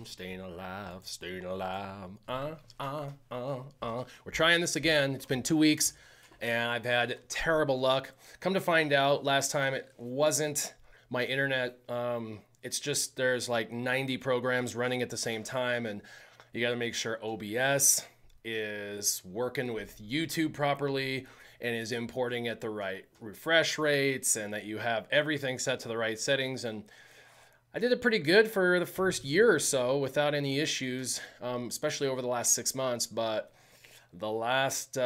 staying alive, staying alive. We're trying this again. It's been 2 weeks, and I've had terrible luck. Come to find out, last time it wasn't my internet. It's just there's like 90 programs running at the same time, and you got to make sure OBS is working with YouTube properly and is importing at the right refresh rates, and that you have everything set to the right settings. And I did it pretty good for the first year or so without any issues, especially over the last 6 months. But the last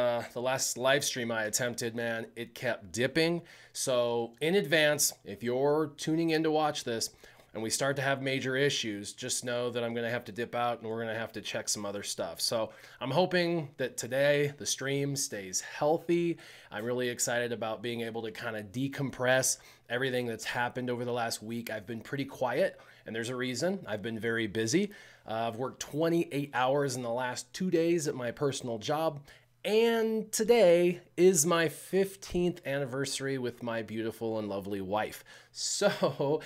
live stream I attempted, man, it kept dipping. So in advance, if you're tuning in to watch this and we start to have major issues, just know that I'm going to have to dip out and we're going to have to check some other stuff. So I'm hoping that today the stream stays healthy. I'm really excited about being able to kind of decompress everything that's happened over the last week. I've been pretty quiet, and there's a reason. I've been very busy. I've worked 28 hours in the last 2 days at my personal job. And today is my 15th anniversary with my beautiful and lovely wife. So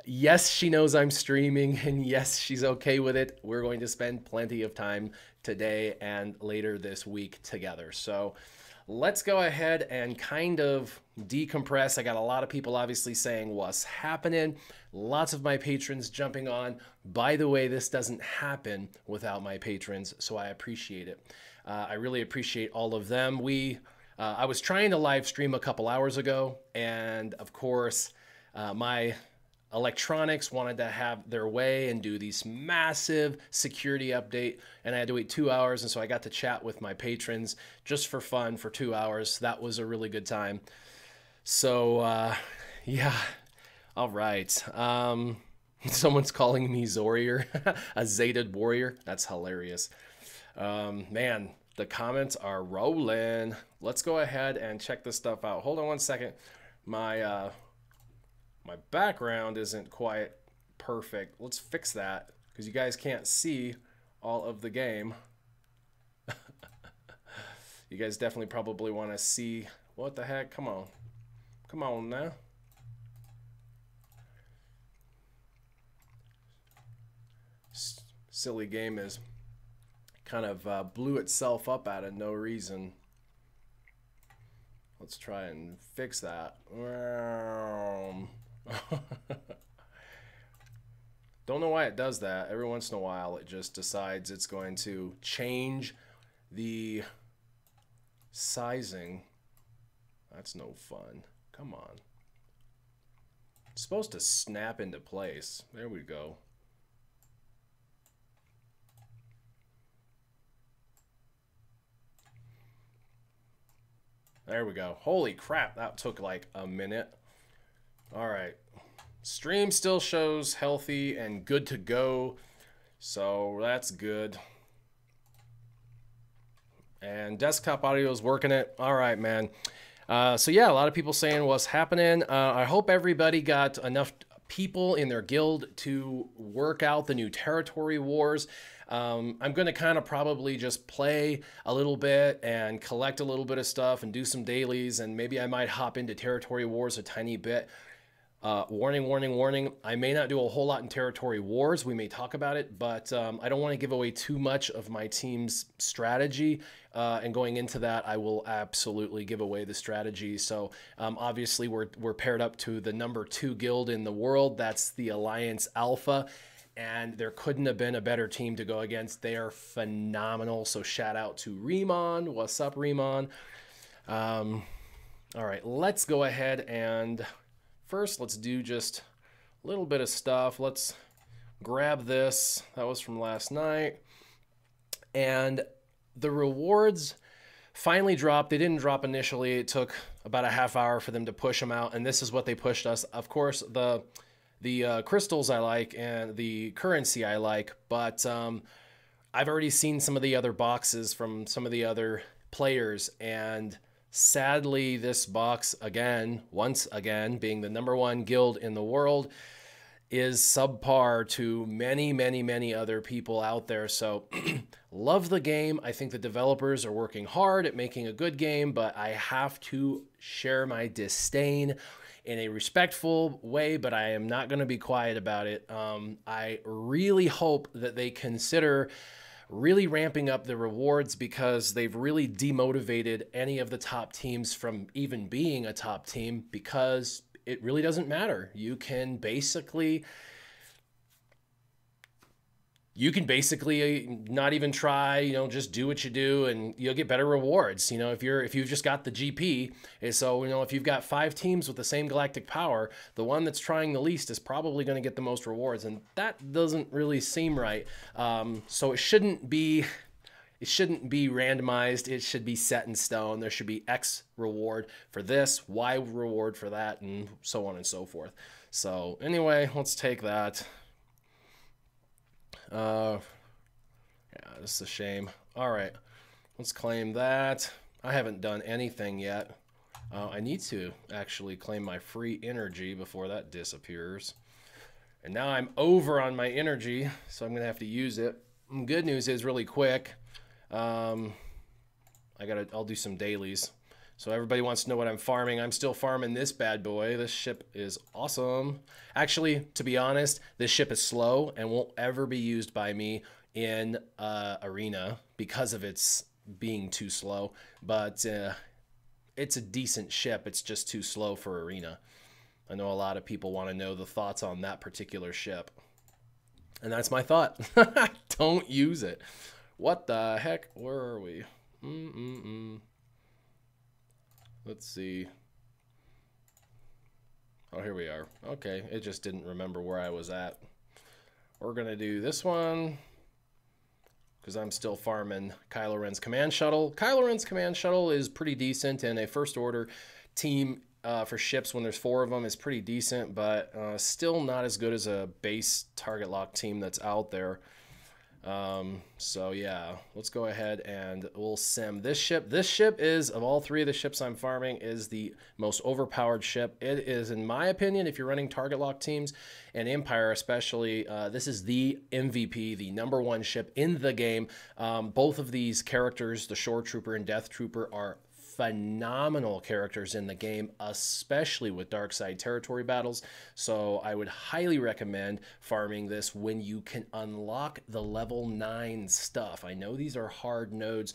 yes, she knows I'm streaming, and yes, she's okay with it. We're going to spend plenty of time today and later this week together. So let's go ahead and kind of decompress. I got a lot of people obviously saying what's happening. Lots of my patrons jumping on. By the way, this doesn't happen without my patrons, so I appreciate it. I really appreciate all of them. I was trying to live stream a couple hours ago, and of course, my electronics wanted to have their way and do these massive security update, and I had to wait 2 hours, and so I got to chat with my patrons just for fun for 2 hours. That was a really good time. So yeah, all right. Someone's calling me Zorier, a Zated warrior. That's hilarious. Man, the comments are rolling. Let's go ahead and check this stuff out. Hold on one second. My background isn't quite perfect. Let's fix that because you guys can't see all of the game. You guys definitely probably want to see what the heck. Come on. Come on now. Silly game is kind of blew itself up out of no reason. Let's try and fix that. Don't know why it does that. Every once in a while it just decides it's going to change the sizing. That's no fun. Come on. It's supposed to snap into place. There we go. There we go. Holy crap, that took like a minute. All right. Stream still shows healthy and good to go, so that's good. And desktop audio is working it. All right, man. So yeah, a lot of people saying what's happening. I hope everybody got enough people in their guild to work out the new territory wars. I'm going to kind of probably just play a little bit and collect a little bit of stuff and do some dailies, and maybe I might hop into territory wars a tiny bit. Warning, warning, warning. I may not do a whole lot in territory wars. We may talk about it, but I don't want to give away too much of my team's strategy. And going into that, I will absolutely give away the strategy. So obviously we're paired up to the #2 guild in the world. That's the Alliance Alpha. And there couldn't have been a better team to go against. They are phenomenal. So shout out to Remon. What's up, Remon? All right, let's go ahead and first let's do just a little bit of stuff. Let's grab this. That was from last night. And the rewards finally dropped. They didn't drop initially. It took about a half hour for them to push them out. And this is what they pushed us. Of course, the crystals I like and the currency I like, but I've already seen some of the other boxes from some of the other players, and sadly this box again, once again, being the #1 guild in the world, is subpar to many, many, many other people out there. So love the game. I think the developers are working hard at making a good game, but I have to share my disdain. in a respectful way, but I am not going to be quiet about it. I really hope that they consider really ramping up the rewards, because they've really demotivated any of the top teams from even being a top team, because it really doesn't matter. You can basically not even try, just do what you do and you'll get better rewards. If you've just got the GP. So, if you've got 5 teams with the same galactic power, the one that's trying the least is probably going to get the most rewards. And that doesn't really seem right. So it shouldn't be randomized. It should be set in stone. There should be X reward for this, Y reward for that, and so on and so forth. So anyway, let's take that. Yeah, this is a shame. All right, let's claim that. I haven't done anything yet. I need to actually claim my free energy before that disappears. And now I'm over on my energy, so I'm gonna have to use it. Good news is, really quick, I'll do some dailies. So everybody wants to know what I'm farming. I'm still farming this bad boy. This ship is awesome. Actually, to be honest, this ship is slow and won't ever be used by me in arena because of its being too slow. But it's a decent ship. It's just too slow for arena. I know a lot of people want to know the thoughts on that particular ship. And that's my thought. Don't use it. What the heck? Where are we? Let's see. Oh, here we are. Okay, it just didn't remember where I was at. We're going to do this one because I'm still farming Kylo Ren's command shuttle. Kylo Ren's command shuttle is pretty decent, and a first order team for ships when there's 4 of them is pretty decent, but still not as good as a base target lock team that's out there. So yeah, let's go ahead and we'll sim this ship. This ship is, of all 3 of the ships I'm farming, is the most overpowered ship. It is, in my opinion, if you're running target lock teams and Empire especially, this is the MVP, the #1 ship in the game. Both of these characters, the Shore Trooper and Death Trooper, are phenomenal characters in the game, especially with dark side territory battles. So I would highly recommend farming this when you can unlock the level 9 stuff. I know these are hard nodes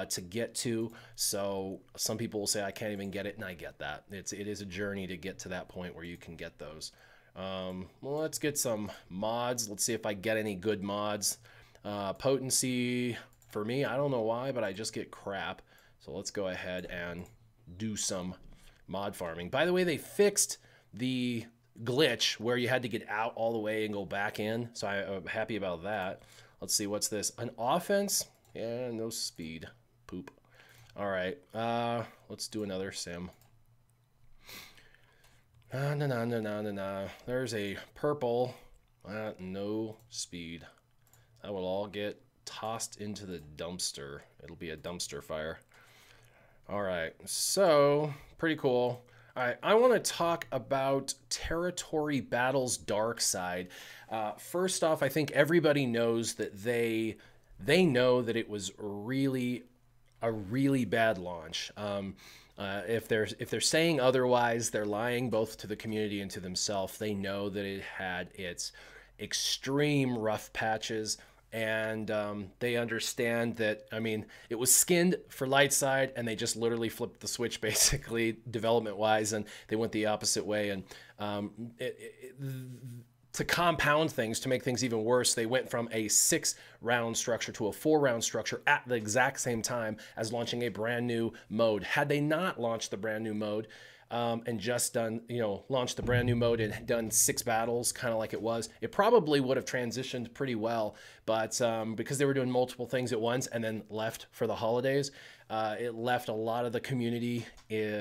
to get to, so some people will say I can't even get it, and I get that. It is a journey to get to that point where you can get those. Well, let's get some mods. Let's see if I get any good mods. Potency, for me, I don't know why, but I just get crap. So let's go ahead and do some mod farming. By the way, they fixed the glitch where you had to get out all the way and go back in. So I'm happy about that. Let's see, what's this? An offense? Yeah, no speed. Poop. All right, let's do another sim. There's a purple. No speed. That will all get tossed into the dumpster. It'll be a dumpster fire. All right, so pretty cool. All right, I want to talk about Territory Battles Dark Side. First off, I think everybody knows that they know that it was really a really bad launch. If they're saying otherwise, they're lying both to the community and to themselves. They know that it had its extreme rough patches. And they understand that, I mean, it was skinned for light side, and they just literally flipped the switch, basically, development-wise, and they went the opposite way. And to compound things, to make things even worse, they went from a 6-round structure to a 4-round structure at the exact same time as launching a brand new mode. Had they not launched the brand new mode, and just done, launched the brand new mode and done 6 battles, kind of like it was, it probably would have transitioned pretty well. But because they were doing multiple things at once and then left for the holidays, it left a lot of the community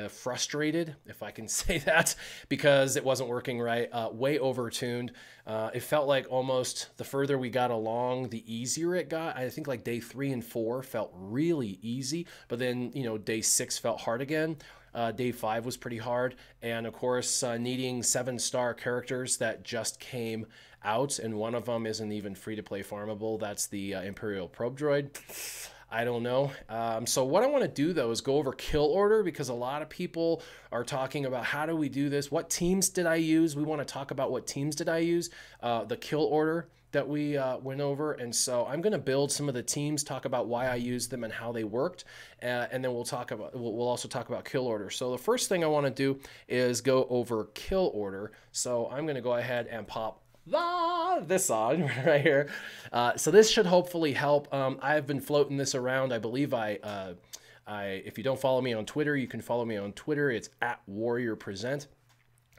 frustrated, if I can say that, because it wasn't working right, way overtuned. It felt like almost the further we got along, the easier it got. I think like day 3 and 4 felt really easy, but then, day 6 felt hard again. Day 5 was pretty hard, and of course needing 7-star characters that just came out, and one of them isn't even free to play farmable. That's the Imperial Probe Droid. I don't know. So what I want to do though is go over kill order, because a lot of people are talking about how do we do this? What teams did I use? We want to talk about what teams did I use, the kill order that we went over. And so I'm going to build some of the teams, talk about why I used them and how they worked. And then we'll also talk about kill order. So the first thing I want to do is go over kill order. So I'm going to go ahead and pop this on right here. So this should hopefully help. I've been floating this around. I believe if you don't follow me on Twitter, you can follow me on Twitter. It's @WarriorPresent.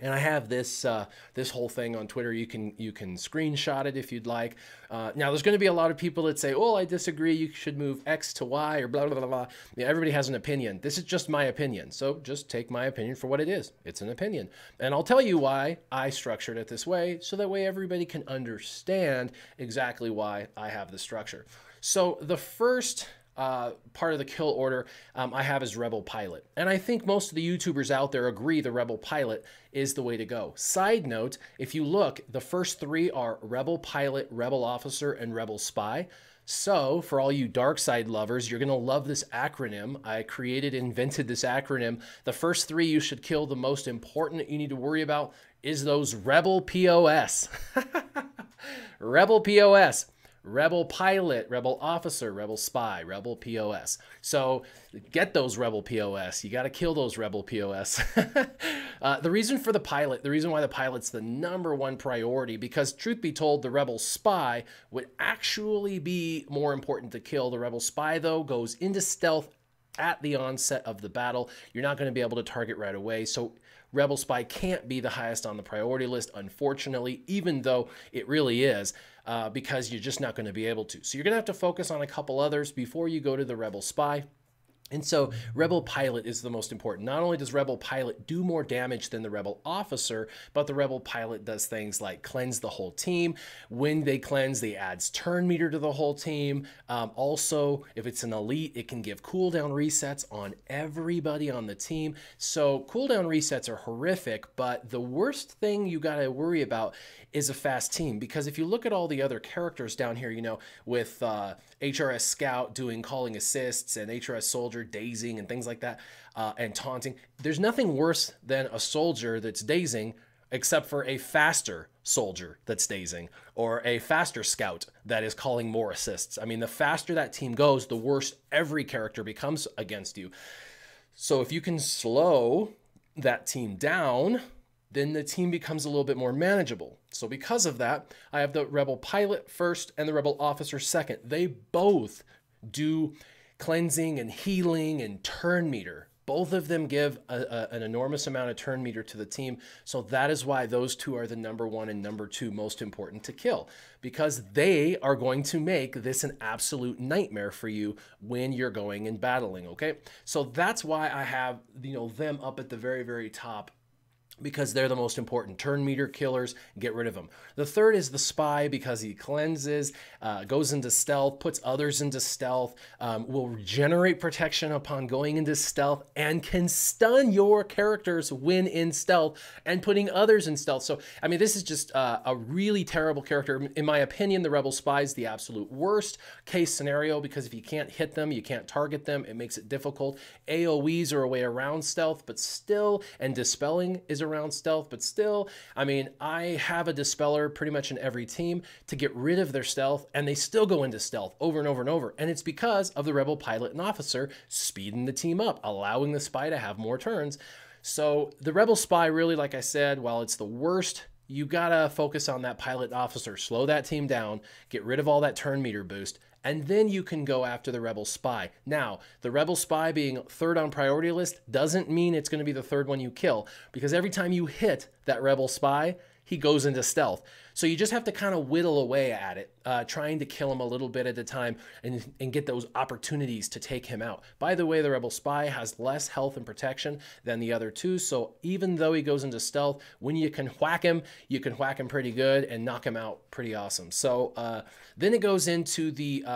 And I have this this whole thing on Twitter. You can screenshot it if you'd like. Now, there's going to be a lot of people that say, "Oh, I disagree. You should move X to Y," or blah blah blah blah. Yeah, everybody has an opinion. This is just my opinion, so just take my opinion for what it is. It's an opinion, and I'll tell you why I structured it this way, so that way everybody can understand exactly why I have the structure. So the first part of the kill order I have is Rebel Pilot. And I think most of the YouTubers out there agree the Rebel Pilot is the way to go. Side note, if you look, the first three are Rebel Pilot, Rebel Officer, and Rebel Spy. So for all you dark side lovers, you're going to love this acronym. I invented this acronym. The first three you should kill. The most important that you need to worry about is those Rebel POS. Rebel POS. Rebel Pilot, Rebel Officer, Rebel Spy, Rebel POS. So get those Rebel POS. You got to kill those Rebel POS. The reason for the pilot, the reason why the pilot's the #1 priority, because truth be told, the Rebel Spy would actually be more important to kill. The Rebel Spy, though, goes into stealth at the onset of the battle. You're not going to be able to target right away. So Rebel Spy can't be the highest on the priority list, unfortunately, even though it really is, because you're just not going to be able to. So you're going to have to focus on a couple others before you go to the Rebel Spy. And so Rebel Pilot is the most important. Not only does Rebel Pilot do more damage than the Rebel Officer, but the Rebel Pilot does things like cleanse the whole team. When they cleanse, they adds turn meter to the whole team. Also, if it's an elite, it can give cooldown resets on everybody on the team. So cooldown resets are horrific, but the worst thing you got to worry about is a fast team. Because if you look at all the other characters down here, you know, with HRS Scout doing calling assists and HRS Soldier dazing and things like that, and taunting, there's nothing worse than a soldier that's dazing, except for a faster soldier that's dazing, or a faster scout that is calling more assists. I mean, the faster that team goes, the worse every character becomes against you. So if you can slow that team down, then the team becomes a little bit more manageable. So because of that, I have the Rebel Pilot first and the Rebel Officer second. They both do cleansing and healing and turn meter. Both of them give an enormous amount of turn meter to the team. So that is why those two are the #1 and #2 most important to kill, because they are going to make this an absolute nightmare for you when you're going and battling. Okay, so that's why I have, you know, them up at the very, very top, because they're the most important. Turn meter killers, get rid of them. The third is the Spy, because he cleanses, goes into stealth, puts others into stealth, will regenerate protection upon going into stealth, and can stun your characters when in stealth and putting others in stealth. So, I mean, this is just a really terrible character. In my opinion, the Rebel Spy is the absolute worst case scenario, because if you can't hit them, you can't target them, it makes it difficult. AoEs are a way around stealth, but still, and dispelling is around stealth, but still, I mean, I have a dispeller pretty much in every team to get rid of their stealth, and they still go into stealth over and over and over. And it's because of the Rebel Pilot and Officer speeding the team up, allowing the Spy to have more turns. So the Rebel Spy, really, like I said, while it's the worst, you gotta focus on that Pilot and Officer, slow that team down, get rid of all that turn meter boost, and then you can go after the Rebel Spy. Now, the Rebel Spy being third on priority list doesn't mean it's going to be the third one you kill, because every time you hit that Rebel Spy, he goes into stealth. So you just have to kind of whittle away at it, trying to kill him a little bit at a time and get those opportunities to take him out. By the way, the Rebel Spy has less health and protection than the other two. So even though he goes into stealth, when you can whack him, you can whack him pretty good and knock him out pretty awesome. So then it goes into the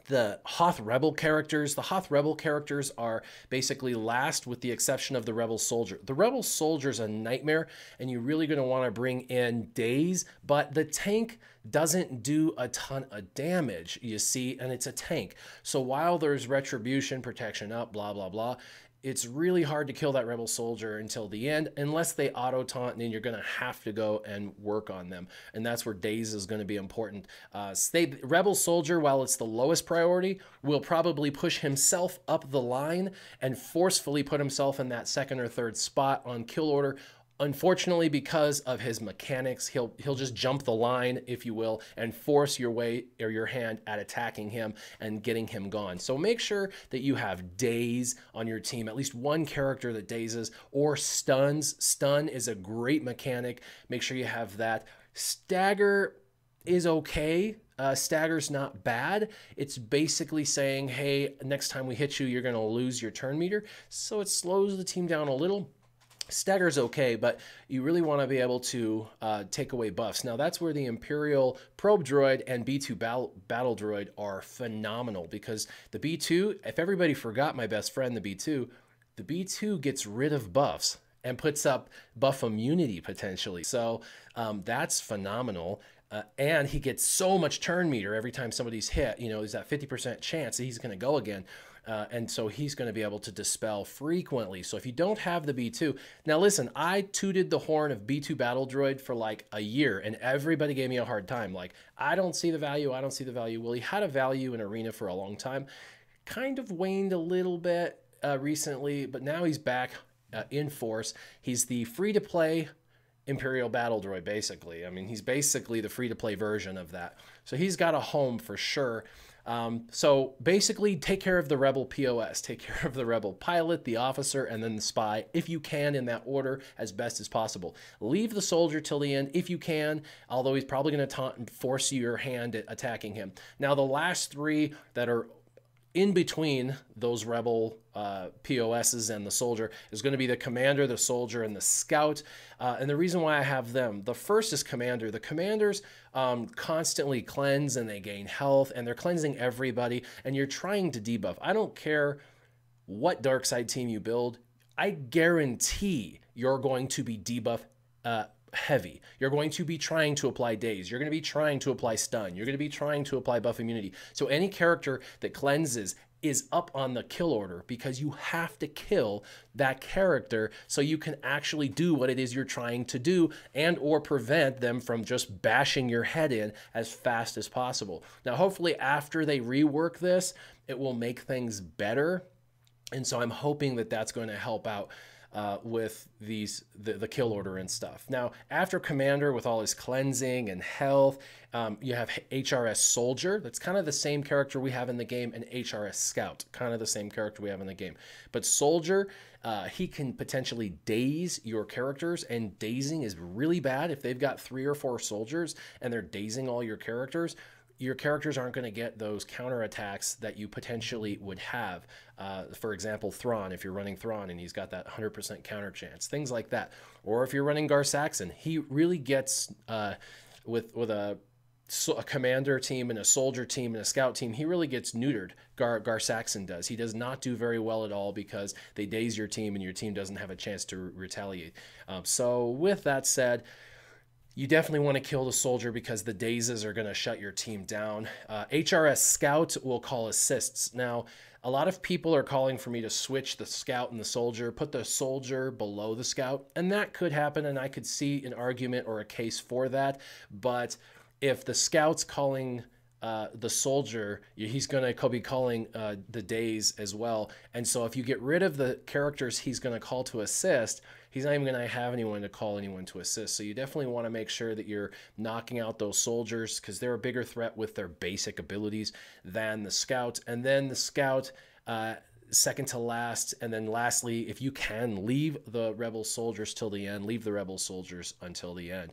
the Hoth Rebel characters. The Hoth Rebel characters are basically last with the exception of the Rebel Soldier. The Rebel Soldier is a nightmare, and you're really going to want to bring in Daze, but the tank doesn't do a ton of damage, you see, and it's a tank. So while there's retribution, protection up, blah, blah, blah, it's really hard to kill that Rebel Soldier until the end, unless they auto taunt, and then you're going to have to go and work on them. And that's where Daze is going to be important. Rebel Soldier, while it's the lowest priority, will probably push himself up the line and forcefully put himself in that second or third spot on kill order. Unfortunately, because of his mechanics, he'll just jump the line, if you will, and force your way or your hand at attacking him and getting him gone. So make sure that you have Daze on your team, at least one character that dazes, or stuns. Stun is a great mechanic. Make sure you have that. Stagger is okay. Stagger's not bad. It's basically saying, hey, next time we hit you, you're going to lose your turn meter. So it slows the team down a little. Stagger's okay, but you really want to be able to take away buffs. Now, that's where the Imperial Probe Droid and B2 Battle Droid are phenomenal, because the B2, if everybody forgot my best friend, the B2 gets rid of buffs and puts up buff immunity potentially. So that's phenomenal. And he gets so much turn meter every time somebody's hit. You know, there's that 50% chance that he's going to go again. And so he's going to be able to dispel frequently. So if you don't have the B2, now listen, I tooted the horn of B2 Battle Droid for like a year, and everybody gave me a hard time. Like, I don't see the value. I don't see the value. Well, he had a value in Arena for a long time. Kind of waned a little bit recently, but now he's back in force. He's the free-to-play Imperial Battle Droid, basically. I mean, he's basically the free-to-play version of that. So he's got a home for sure. So basically, take care of the Rebel POS, take care of the Rebel pilot, the officer, and then the spy, if you can, in that order, as best as possible. Leave the soldier till the end, if you can, although he's probably going to taunt and force your hand at attacking him. Now, the last three that are in between those Rebel POSs and the soldier is going to be the commander, the soldier, and the scout. And the reason why I have them, the first is commander. The commanders constantly cleanse, and they gain health, and they're cleansing everybody, and you're trying to debuff. I don't care what dark side team you build. I guarantee you're going to be debuff heavy. You're going to be trying to apply daze. You're going to be trying to apply stun. You're going to be trying to apply buff immunity. So any character that cleanses is up on the kill order, because you have to kill that character so you can actually do what it is you're trying to do, and or prevent them from just bashing your head in as fast as possible. Now, hopefully after they rework this, it will make things better. And so I'm hoping that that's going to help out with the kill order and stuff. Now, after commander, with all his cleansing and health, you have HRS soldier. That's kind of the same character we have in the game, and HRS scout, kind of the same character we have in the game. But soldier, he can potentially daze your characters, and dazing is really bad. If they've got 3 or 4 soldiers and they're dazing all your characters aren't going to get those counterattacks that you potentially would have. For example, Thrawn, if you're running Thrawn and he's got that 100% counter chance, things like that. Or if you're running Gar Saxon, he really gets, with a commander team and a soldier team and a scout team, he really gets neutered. Gar Saxon does. He does not do very well at all, because they daze your team and your team doesn't have a chance to retaliate. So with that said, you definitely want to kill the soldier, because the dazes are going to shut your team down. HRS Scout will call assists. Now, a lot of people are calling for me to switch the scout and the soldier, put the soldier below the scout, and that could happen, and I could see an argument or a case for that. But if the scout's calling the soldier, he's going to be calling the daze as well. And so if you get rid of the characters he's going to call to assist, he's not even going to have anyone to call anyone to assist. So you definitely want to make sure that you're knocking out those soldiers, because they're a bigger threat with their basic abilities than the scout. And then the scout, second to last. And then lastly, if you can, leave the rebel soldiers till the end. Leave the rebel soldiers until the end.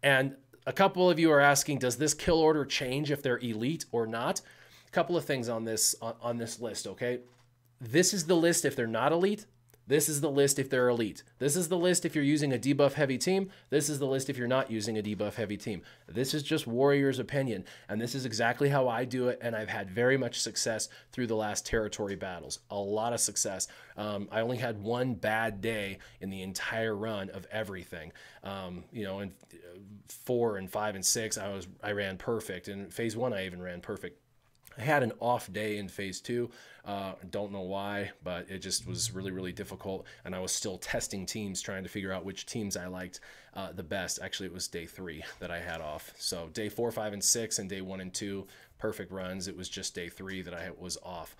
And a couple of you are asking, does this kill order change if they're elite or not? A couple of things on this list, okay? This is the list if they're not elite. This is the list if they're elite. This is the list if you're using a debuff heavy team. This is the list if you're not using a debuff heavy team. This is just Warrior's opinion, and this is exactly how I do it, and I've had very much success through the last territory battles. A lot of success. I only had one bad day in the entire run of everything. You know, in 4 and 5 and 6, I ran perfect. In phase 1, I even ran perfect. I had an off day in phase 2. Don't know why, but it just was really, really difficult. And I was still testing teams, trying to figure out which teams I liked the best. Actually, it was day 3 that I had off. So day 4, 5, and 6, and day 1 and 2, perfect runs. It was just day 3 that I was off.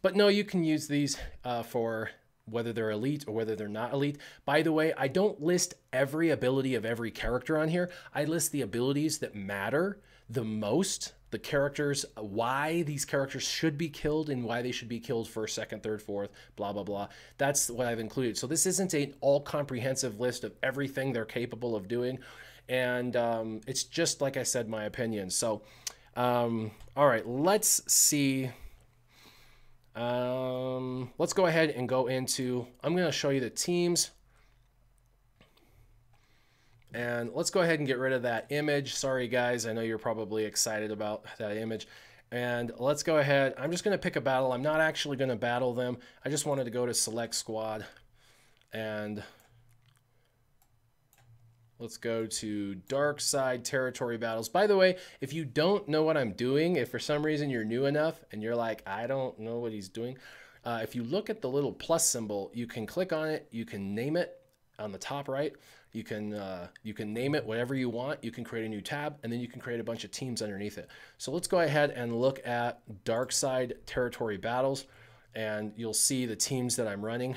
But no, you can use these for whether they're elite or whether they're not elite. By the way, I don't list every ability of every character on here. I list the abilities that matter the most, the characters, why these characters should be killed and why they should be killed first, second, third, fourth, blah, blah, blah. That's what I've included. So this isn't an all-comprehensive list of everything they're capable of doing. And it's just, like I said, my opinion. So, all right, let's see. Let's go ahead and go into, I'm going to show you the teams. And let's go ahead and get rid of that image. Sorry, guys. I know you're probably excited about that image. And let's go ahead. I'm just going to pick a battle. I'm not actually going to battle them. I just wanted to go to select squad. And let's go to dark side territory battles. By the way, if you don't know what I'm doing, if for some reason you're new enough and you're like, I don't know what he's doing, if you look at the little plus symbol, you can click on it. You can name it on the top right. You can name it whatever you want. You can create a new tab, and then you can create a bunch of teams underneath it. So let's go ahead and look at dark side territory battles, and you'll see the teams that I'm running.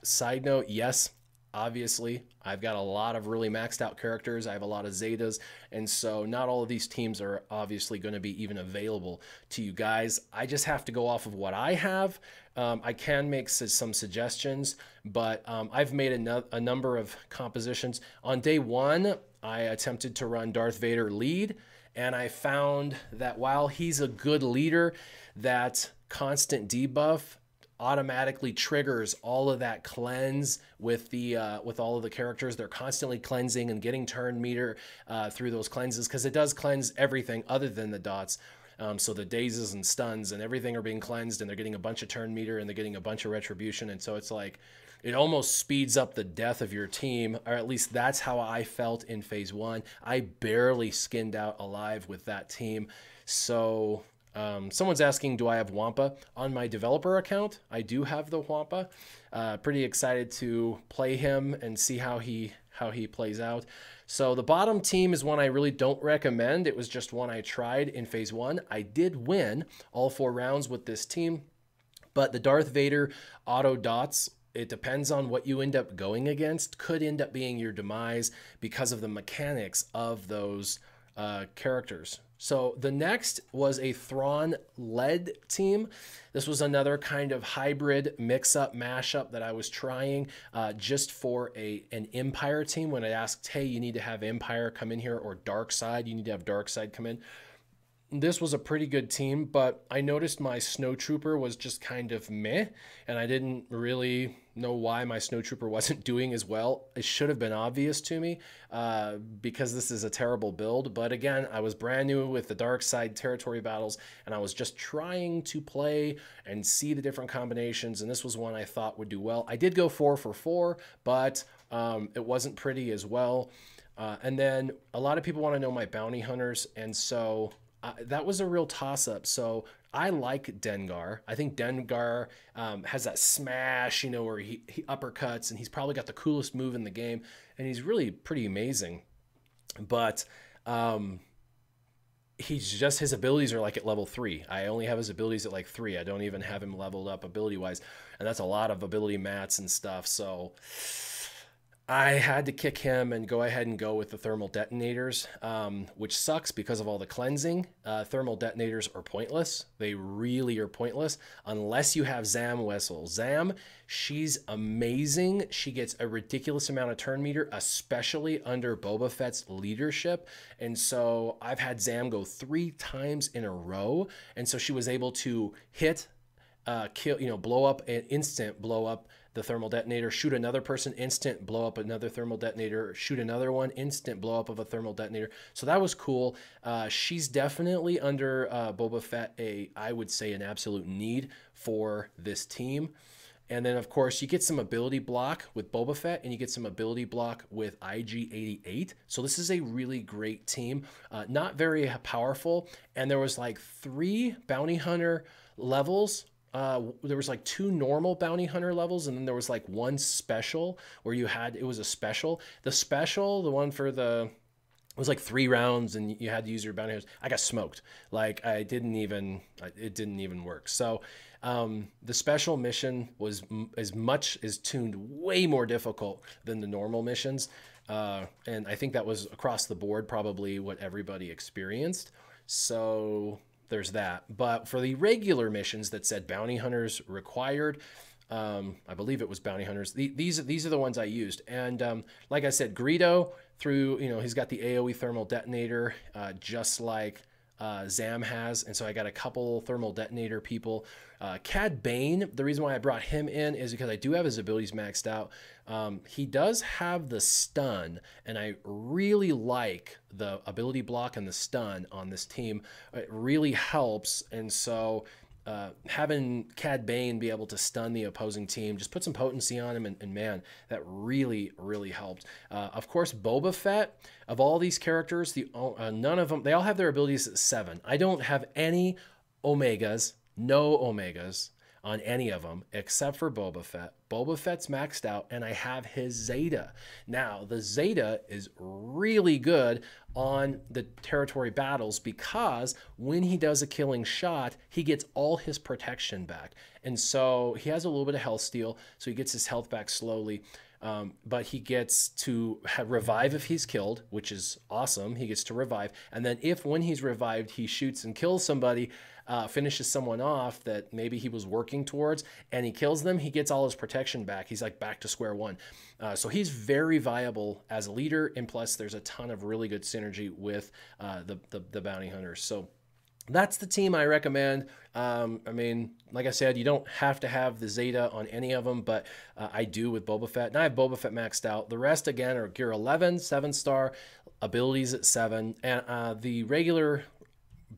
Side note, yes, obviously, I've got a lot of really maxed out characters. I have a lot of Zetas, and so not all of these teams are obviously going to be even available to you guys. I just have to go off of what I have. I can make some suggestions, but I've made a number of compositions. On day 1, I attempted to run Darth Vader lead, and I found that while he's a good leader, that constant debuff automatically triggers all of that cleanse with all of the characters. They're constantly cleansing and getting turn meter through those cleanses, because it does cleanse everything other than the dots. So the dazes and stuns and everything are being cleansed, and they're getting a bunch of turn meter, and they're getting a bunch of retribution. And so it's like, it almost speeds up the death of your team, or at least that's how I felt in phase 1. I barely skinned out alive with that team. So someone's asking, do I have Wampa? On my developer account, I do have the Wampa. Pretty excited to play him and see how he plays out. So the bottom team is one I really don't recommend. It was just one I tried in phase 1. I did win all 4 rounds with this team, but the Darth Vader auto dots, it depends on what you end up going against, could end up being your demise because of the mechanics of those characters. So the next was a Thrawn-led team. This was another kind of hybrid mix-up, mashup that I was trying just for an Empire team. When I asked, hey, you need to have Empire come in here, or Dark Side, you need to have Dark Side come in. This was a pretty good team, but I noticed my Snowtrooper was just kind of meh, and I didn't really know why my Snowtrooper wasn't doing as well. It should have been obvious to me because this is a terrible build. But again, I was brand new with the dark side territory battles, and I was just trying to play and see the different combinations, and this was one I thought would do well. I did go 4 for 4, but it wasn't pretty as well. And then a lot of people want to know my bounty hunters, and so that was a real toss-up. So I like Dengar. I think Dengar has that smash, you know, where he uppercuts, and he's probably got the coolest move in the game, and he's really pretty amazing. But he's just, his abilities are like at level 3. I only have his abilities at like 3. I don't even have him leveled up ability-wise, and that's a lot of ability mats and stuff. So I had to kick him and go ahead and go with the thermal detonators, which sucks because of all the cleansing. Thermal detonators are pointless. They really are pointless unless you have Zam Wessel. Zam, she's amazing. She gets a ridiculous amount of turn meter, especially under Boba Fett's leadership. And so I've had Zam go 3 times in a row. And so she was able to hit, kill, you know, blow up an instant blow up the thermal detonator, shoot another person, instant, blow up another thermal detonator, shoot another one, instant, blow up of a thermal detonator. So that was cool. She's definitely under Boba Fett, I would say, an absolute need for this team. And then, of course, you get some ability block with Boba Fett, and you get some ability block with IG-88. So this is a really great team. Not very powerful. And there was like 3 bounty hunter levels. There was like 2 normal bounty hunter levels, and then there was like 1 special where it was a special. The special, the one for it was like 3 rounds, and you had to use your bounty hunters. I got smoked. Like it didn't even work. So the special mission was tuned way more difficult than the normal missions. And I think that was across the board, probably what everybody experienced. So there's that. But for the regular missions that said bounty hunters required, I believe it was bounty hunters. These are the ones I used. And like I said, Greedo, he's got the AoE thermal detonator, just like Zam has. And so I got a couple thermal detonator people. Cad Bane, the reason why I brought him in is because I do have his abilities maxed out. He does have the stun, and I really like the ability block and the stun on this team. It really helps. And so having Cad Bane be able to stun the opposing team, just put some potency on him, and man, that really, really helped. Of course, Boba Fett, of all these characters, none of them, they all have their abilities at 7. I don't have any Omegas, no Omegas on any of them except for Boba Fett. Boba Fett's maxed out, and I have his Zeta. Now, the Zeta is really good on the territory battles because when he does a killing shot, he gets all his protection back. And so he has a little bit of health steal, so he gets his health back slowly. But he gets to revive if he's killed, which is awesome. He gets to revive. And then when he's revived, he shoots and kills somebody, finishes someone off that maybe he was working towards, and he kills them, he gets all his protection back. He's like back to square one. So he's very viable as a leader, and plus there's a ton of really good synergy with the bounty hunters. So that's the team I recommend. I mean, like I said, you don't have to have the Zeta on any of them, but I do with Boba Fett. And I have Boba Fett maxed out. The rest, again, are gear 11, 7-star, abilities at 7. And the regular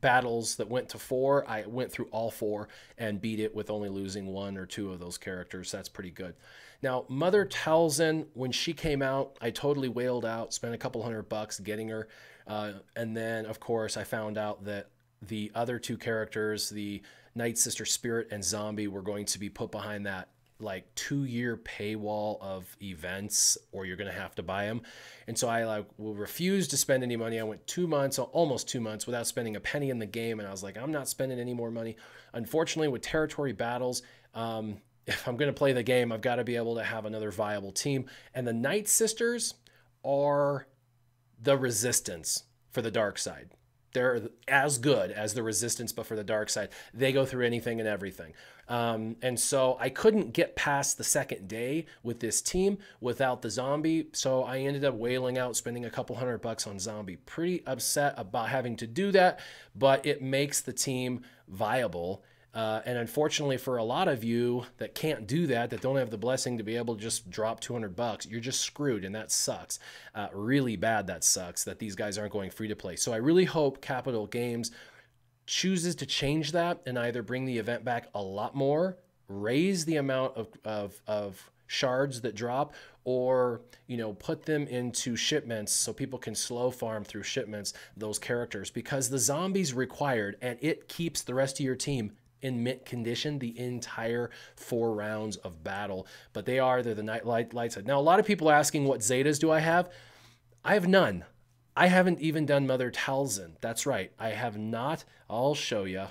battles that went to 4, I went through all 4 and beat it with only losing 1 or 2 of those characters. That's pretty good. Now, Mother Talzin, when she came out, I totally wailed out, spent a couple $100 getting her. And then, of course, I found out that the other 2 characters, the Night Sister Spirit and Zombie, were going to be put behind that like 2-year paywall of events, or you're going to have to buy them. And so I will refuse to spend any money. I went 2 months, almost 2 months, without spending a penny in the game. And I was like, I'm not spending any more money. Unfortunately, with territory battles, if I'm going to play the game, I've got to be able to have another viable team. And the Night Sisters are the resistance for the dark side. They're as good as the resistance, but for the dark side. They go through anything and everything. And so I couldn't get past the second day with this team without the zombie. So I ended up wailing out, spending a couple $100 on zombie. Pretty upset about having to do that, but it makes the team viable. And unfortunately for a lot of you that can't do that, that don't have the blessing to be able to just drop $200, you're just screwed, and that sucks. Really bad, that sucks, that these guys aren't going free to play. So I really hope Capital Games chooses to change that and either bring the event back a lot more, raise the amount of shards that drop, or put them into shipments so people can slow farm through shipments those characters, because the zombie's required, and it keeps the rest of your team in mint condition the entire 4 rounds of battle. But they're the light side. Now, a lot of people are asking, what Zetas do I have? I have none. I haven't even done Mother Talzin. That's right, I have not. I'll show you.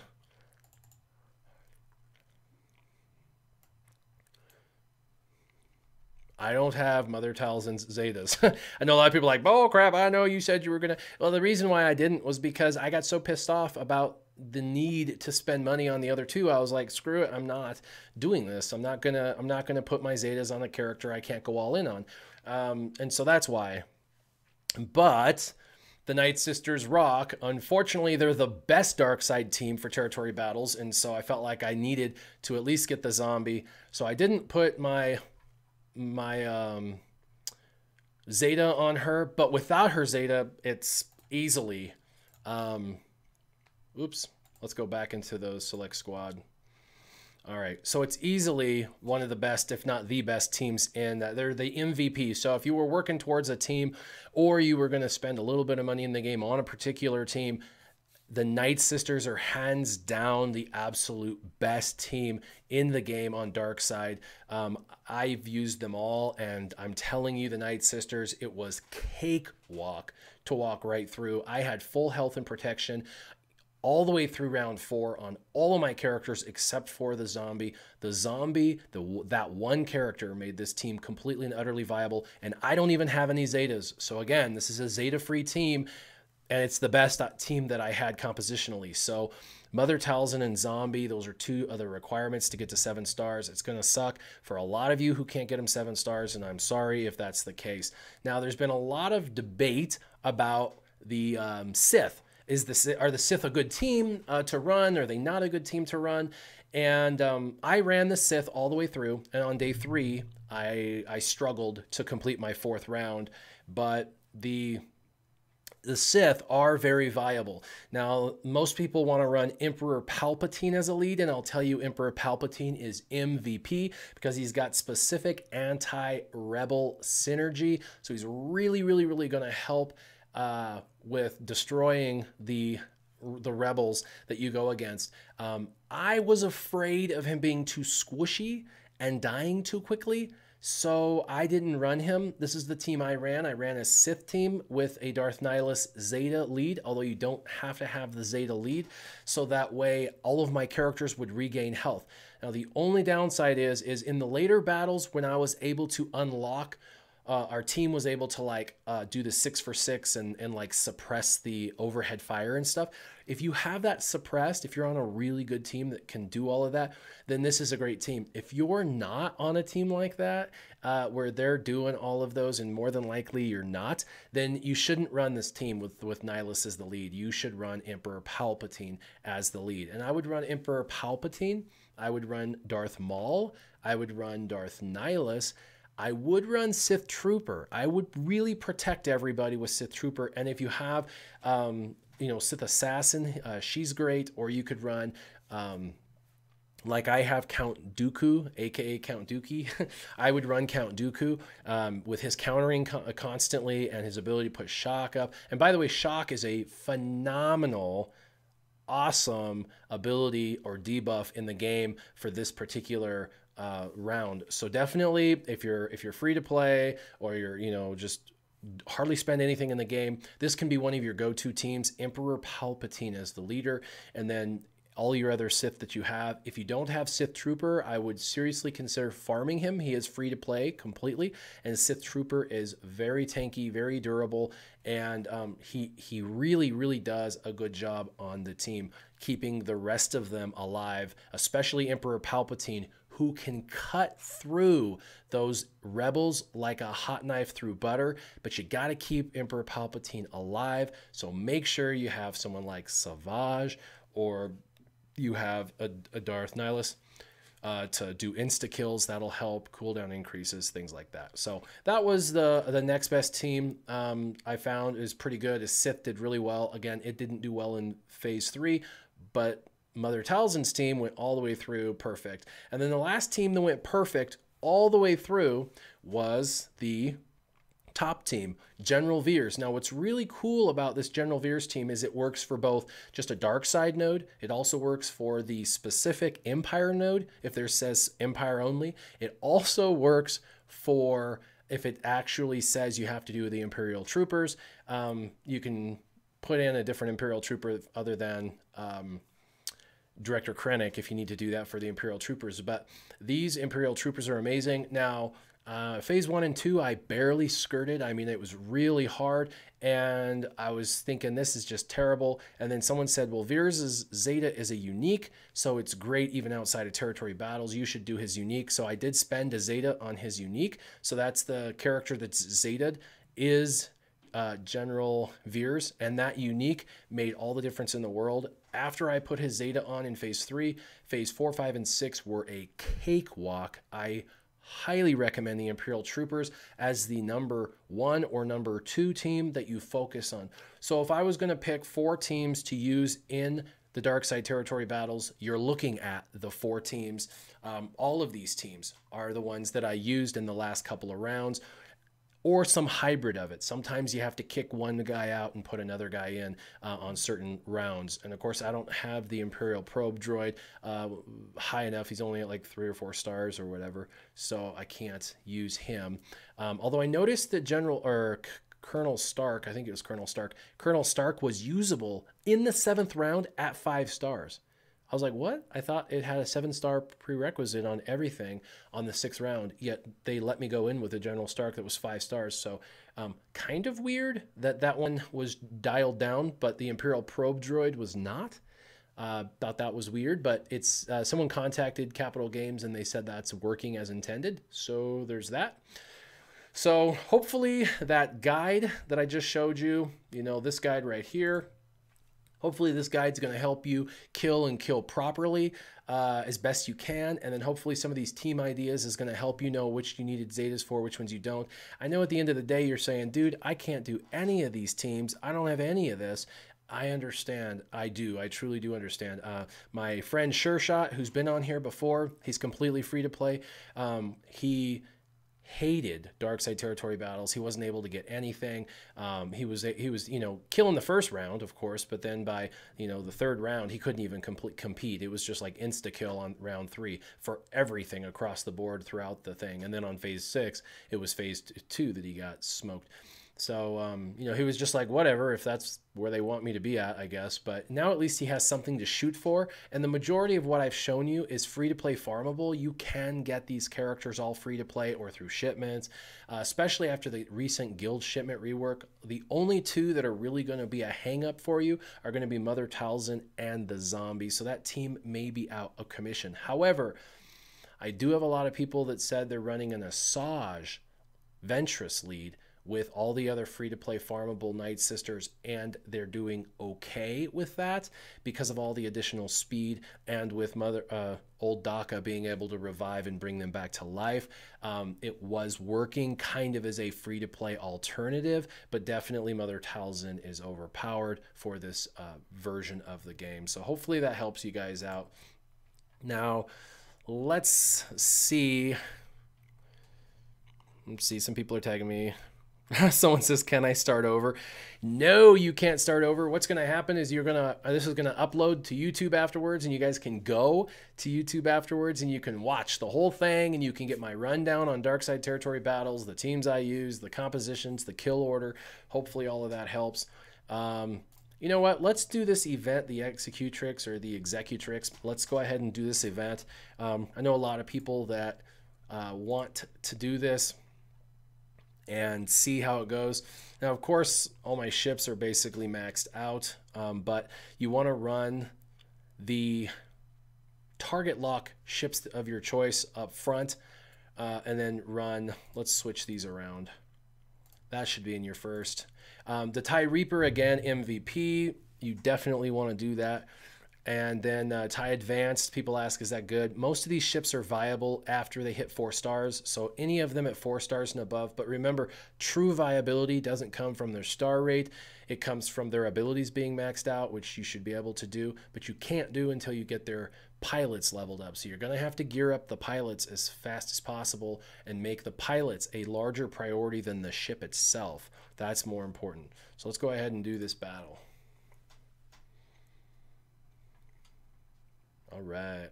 I don't have Mother Talzin's Zetas. I know a lot of people are like, oh crap, I know you said you were gonna. Well, the reason why I didn't was because I got so pissed off about the need to spend money on the other 2. I was like, screw it, I'm not doing this. I'm not gonna put my Zetas on a character I can't go all in on. And so that's why. But the Night Sisters rock. Unfortunately, they're the best dark side team for territory battles, and so I felt like I needed to at least get the zombie. So I didn't put my my Zeta on her, but without her Zeta, it's easily, oops, let's go back into those select squad. All right, so it's easily one of the best, if not the best teams in that. They're the MVP. So if you were working towards a team or you were going to spend a little bit of money in the game on a particular team, the Night Sisters are hands down the absolute best team in the game on Dark Side. I've used them all, and I'm telling you, the Night Sisters, it was cakewalk to walk right through. I had full health and protection all the way through round 4 on all of my characters except for the zombie. The zombie, that one character made this team completely and utterly viable, and I don't even have any Zetas. So again, this is a Zeta-free team, and it's the best team that I had compositionally. So Mother Talzin and Zombie, those are 2 other requirements to get to 7 stars. It's going to suck for a lot of you who can't get them 7 stars, and I'm sorry if that's the case. Now, there's been a lot of debate about the Sith. Are the Sith a good team to run? Are they not a good team to run? And I ran the Sith all the way through, and on day 3, I struggled to complete my 4th round, but the Sith are very viable. Now, most people want to run Emperor Palpatine as a lead, and I'll tell you Emperor Palpatine is MVP because he's got specific anti-rebel synergy. So he's really, really, really going to help with destroying the rebels that you go against. I was afraid of him being too squishy and dying too quickly, so I didn't run him. This is the team I ran. I ran a Sith team with a Darth Nihilus Zeta lead, although you don't have to have the Zeta lead, so that way all of my characters would regain health. Now, the only downside is in the later battles when I was able to unlock our team was able to like do the 6 for 6 and like suppress the overhead fire and stuff. If you have that suppressed, if you're on a really good team that can do all of that, then this is a great team. If you're not on a team like that, where they're doing all of those, and more than likely you're not, then you shouldn't run this team with Nihilus as the lead. You should run Emperor Palpatine as the lead. And I would run Emperor Palpatine. I would run Darth Maul. I would run Darth Nihilus. I would run Sith Trooper. I would really protect everybody with Sith Trooper. And if you have, Sith Assassin, she's great. Or you could run, like I have Count Dooku, aka Count Dookie. I would run Count Dooku with his countering constantly and his ability to put shock up. And by the way, shock is a phenomenal, awesome ability or debuff in the game for this particular round. So definitely, if you're free to play, or you're just hardly spend anything in the game, this can be one of your go-to teams. Emperor Palpatine as the leader, and then all your other Sith that you have. If you don't have Sith Trooper, I would seriously consider farming him. He is free to play completely, and Sith Trooper is very tanky, very durable, and he really, really does a good job on the team, keeping the rest of them alive, especially Emperor Palpatine, who can cut through those rebels like a hot knife through butter. But you got to keep Emperor Palpatine alive, so make sure you have someone like Savage, or you have a Darth Nihilus to do insta-kills. That'll help, cooldown increases, things like that. So that was the next best team I found is pretty good. Sith did really well. Again, it didn't do well in Phase 3, but Mother Talzin's team went all the way through perfect. And then the last team that went perfect all the way through was the top team, General Veers. Now, what's really cool about this General Veers team is it works for both just a dark side node. It also works for the specific Empire node, if there says Empire only. It also works for if it actually says you have to do the Imperial Troopers. You can put in a different Imperial Trooper other than Director Krennic if you need to do that for the Imperial Troopers. But these Imperial Troopers are amazing. Now, Phase 1 and 2, I barely skirted. I mean, it was really hard, and I was thinking this is just terrible. And then someone said, well, Veers' Zeta is a unique, so it's great even outside of territory battles. You should do his unique. So I did spend a Zeta on his unique. So that's the character that's Zetaed is General Veers, and that unique made all the difference in the world. After I put his Zeta on in Phase 3, Phase 4, 5, and 6 were a cakewalk. I highly recommend the Imperial Troopers as the number 1 or number 2 team that you focus on. So if I was going to pick 4 teams to use in the dark side territory battles, you're looking at the 4 teams. All of these teams are the ones that I used in the last couple of rounds, or some hybrid of it. Sometimes you have to kick one guy out and put another guy in on certain rounds. And of course, I don't have the Imperial Probe droid high enough. He's only at like 3 or 4 stars or whatever, so I can't use him. Although I noticed that Colonel Stark, I think it was Colonel Stark was usable in the 7th round at 5 stars. I was like, what? I thought it had a 7-star prerequisite on everything on the 6th round, yet they let me go in with a General Stark that was 5 stars. So kind of weird that that one was dialed down, but the Imperial Probe droid was not. Thought that was weird, but it's someone contacted Capital Games and they said that's working as intended. So there's that. So hopefully that guide that I just showed you, this guide right here, hopefully this guide's going to help you kill properly as best you can. And then hopefully some of these team ideas is going to help you know which you needed Zetas for, which ones you don't. I know at the end of the day, you're saying, dude, I can't do any of these teams. I don't have any of this. I understand. I do. I truly do understand. My friend SureShot, who's been on here before, he's completely free to play. He hated dark side territory battles. He wasn't able to get anything. He was killing the first round, of course, but then by the 3rd round he couldn't even compete. It was just like insta kill on round 3 for everything across the board throughout the thing. And then on phase 6 it was phase 2 that he got smoked. So, he was just like, whatever, if that's where they want me to be at, I guess. But now at least he has something to shoot for. And the majority of what I've shown you is free-to-play farmable. You can get these characters all free-to-play or through shipments, especially after the recent guild shipment rework. The only 2 that are really going to be a hang-up for you are going to be Mother Talzin and the zombie. So that team may be out of commission. However, I do have a lot of people that said they're running an Asajj Ventress lead with all the other free-to-play farmable Night Sisters, and they're doing okay with that because of all the additional speed, and with old Daka being able to revive and bring them back to life. It was working kind of as a free-to-play alternative, but definitely Mother Talzin is overpowered for this version of the game. So hopefully that helps you guys out. Now, let's see. Some people are tagging me. Someone says, can I start over? No, you can't start over. What's going to happen is this is going to upload to YouTube afterwards, and you guys can go to YouTube afterwards and you can watch the whole thing, and you can get my rundown on dark side territory battles, the teams I use, the compositions, the kill order. Hopefully all of that helps. You know what? Let's do this event, the Executrix or the Executrix. Let's go ahead and do this event. I know a lot of people that want to do this and see how it goes. Now, of course, all my ships are basically maxed out, but you want to run the target lock ships of your choice up front, and then run, let's switch these around. That should be in your first. The TIE Reaper, again, MVP. You definitely want to do that. And then TIE Advanced, people ask, is that good? Most of these ships are viable after they hit 4 stars, so any of them at 4 stars and above. But remember, true viability doesn't come from their star rate. It comes from their abilities being maxed out, which you should be able to do, but you can't do until you get their pilots leveled up. So you're going to have to gear up the pilots as fast as possible and make the pilots a larger priority than the ship itself. That's more important. So let's go ahead and do this battle. All right.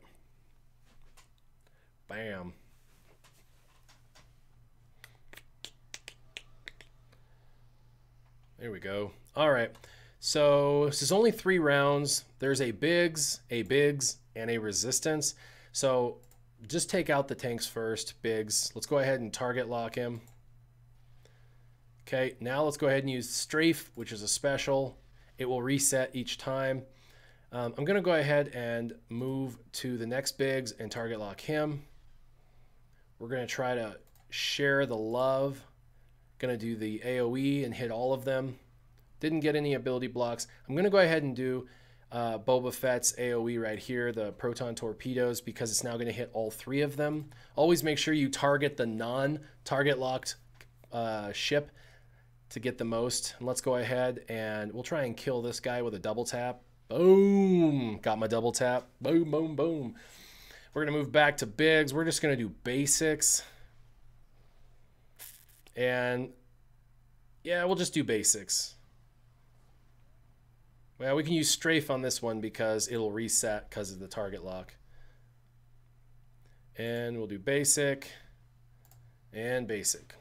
Bam. There we go. All right. So this is only 3 rounds. There's a Biggs, and a Resistance. So just take out the tanks first, Biggs. Let's go ahead and target lock him. Okay, now let's go ahead and use Strafe, which is a special. It will reset each time. I'm going to go ahead and move to the next Biggs and target lock him. We're going to try to share the love. Going to do the AoE and hit all of them. Didn't get any ability blocks. I'm going to go ahead and do Boba Fett's AoE right here, the proton torpedoes, because it's now going to hit all 3 of them. Always make sure you target the non-target locked ship to get the most. And let's go ahead and we'll try and kill this guy with a double tap. Boom! Got my double tap. Boom, boom, boom. We're going to move back to Biggs. We're just going to do basics. And yeah, we'll just do basics. Well, we can use strafe on this one because it'll reset because of the target lock. And we'll do basic and basic.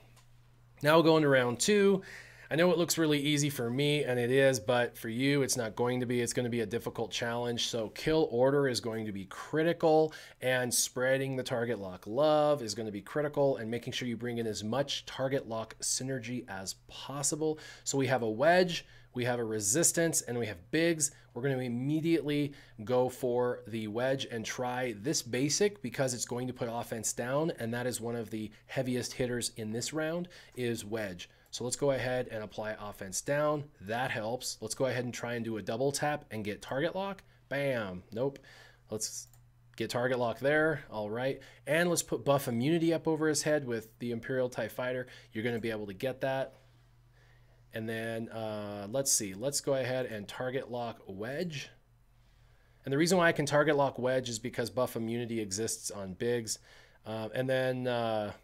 Now we'll go into round 2. I know it looks really easy for me, and it is, but for you, it's not going to be. It's going to be a difficult challenge. So kill order is going to be critical, and spreading the target lock love is going to be critical, and making sure you bring in as much target lock synergy as possible. So we have a wedge, we have a resistance, and we have Biggs. We're going to immediately go for the wedge and try this basic because it's going to put offense down, and that is one of the heaviest hitters in this round is wedge. So let's go ahead and apply offense down. That helps. Let's go ahead and try and do a double tap and get target lock. Bam. Nope. Let's get target lock there. All right. And let's put buff immunity up over his head with the Imperial TIE Fighter. You're going to be able to get that. And then let's see. Let's go ahead and target lock wedge. And the reason why I can target lock wedge is because buff immunity exists on Biggs. And then I'm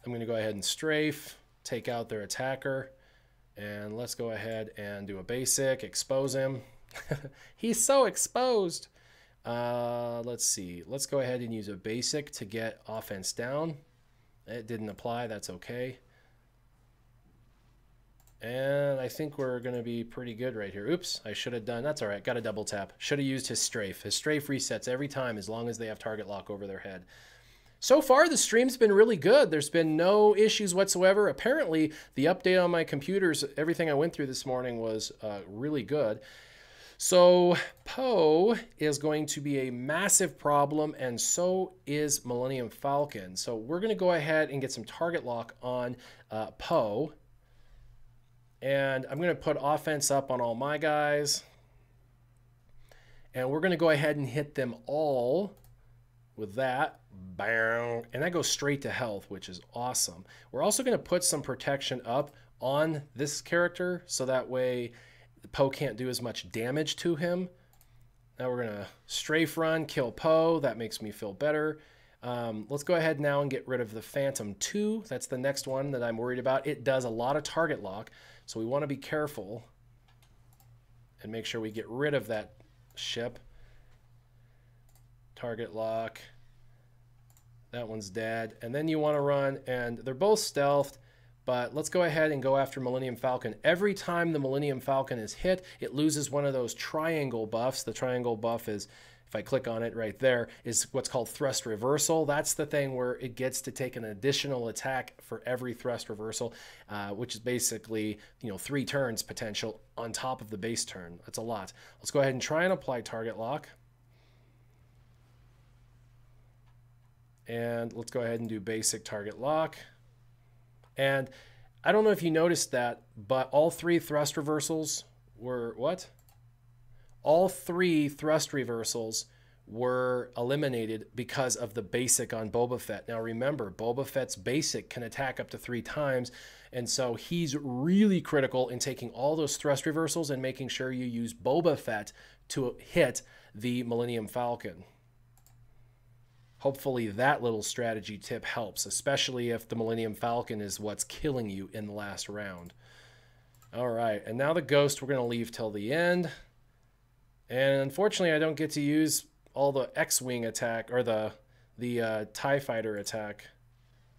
going to go ahead and strafe. Take out their attacker, and let's go ahead and do a basic, expose him. He's so exposed. Let's see. Let's go ahead and use a basic to get offense down. It didn't apply. That's okay. And I think we're going to be pretty good right here. Oops, I should have done. That's all right. Got a double tap. Should have used his strafe. His strafe resets every time as long as they have target lock over their head. So far, the stream's been really good. There's been no issues whatsoever. Apparently, the update on my computers, everything I went through this morning was really good. So Poe is going to be a massive problem, and so is Millennium Falcon. So we're going to go ahead and get some target lock on Poe. And I'm going to put offense up on all my guys. And we're going to go ahead and hit them all with that. Bang, and that goes straight to health, which is awesome. We're also going to put some protection up on this character so that way Poe can't do as much damage to him. Now we're going to strafe run, kill Poe. That makes me feel better. Let's go ahead now and get rid of the Phantom 2. That's the next one that I'm worried about. It does a lot of target lock, so we want to be careful and make sure we get rid of that ship. Target lock. That one's dead. And then you want to run, and they're both stealthed, but let's go ahead and go after Millennium Falcon. Every time the Millennium Falcon is hit, it loses one of those triangle buffs. The triangle buff is, if I click on it right there, is what's called thrust reversal. That's the thing where it gets to take an additional attack for every thrust reversal, which is basically, 3 turns potential on top of the base turn. That's a lot. Let's go ahead and try and apply target lock. And let's go ahead and do basic target lock. And I don't know if you noticed that, but all 3 thrust reversals were what? All 3 thrust reversals were eliminated because of the basic on Boba Fett. Now remember, Boba Fett's basic can attack up to 3 times, and so he's really critical in taking all those thrust reversals and making sure you use Boba Fett to hit the Millennium Falcon. Hopefully that little strategy tip helps, especially if the Millennium Falcon is what's killing you in the last round. All right, and now the Ghost we're going to leave till the end. And unfortunately, I don't get to use all the X-Wing attack, or the TIE Fighter attack.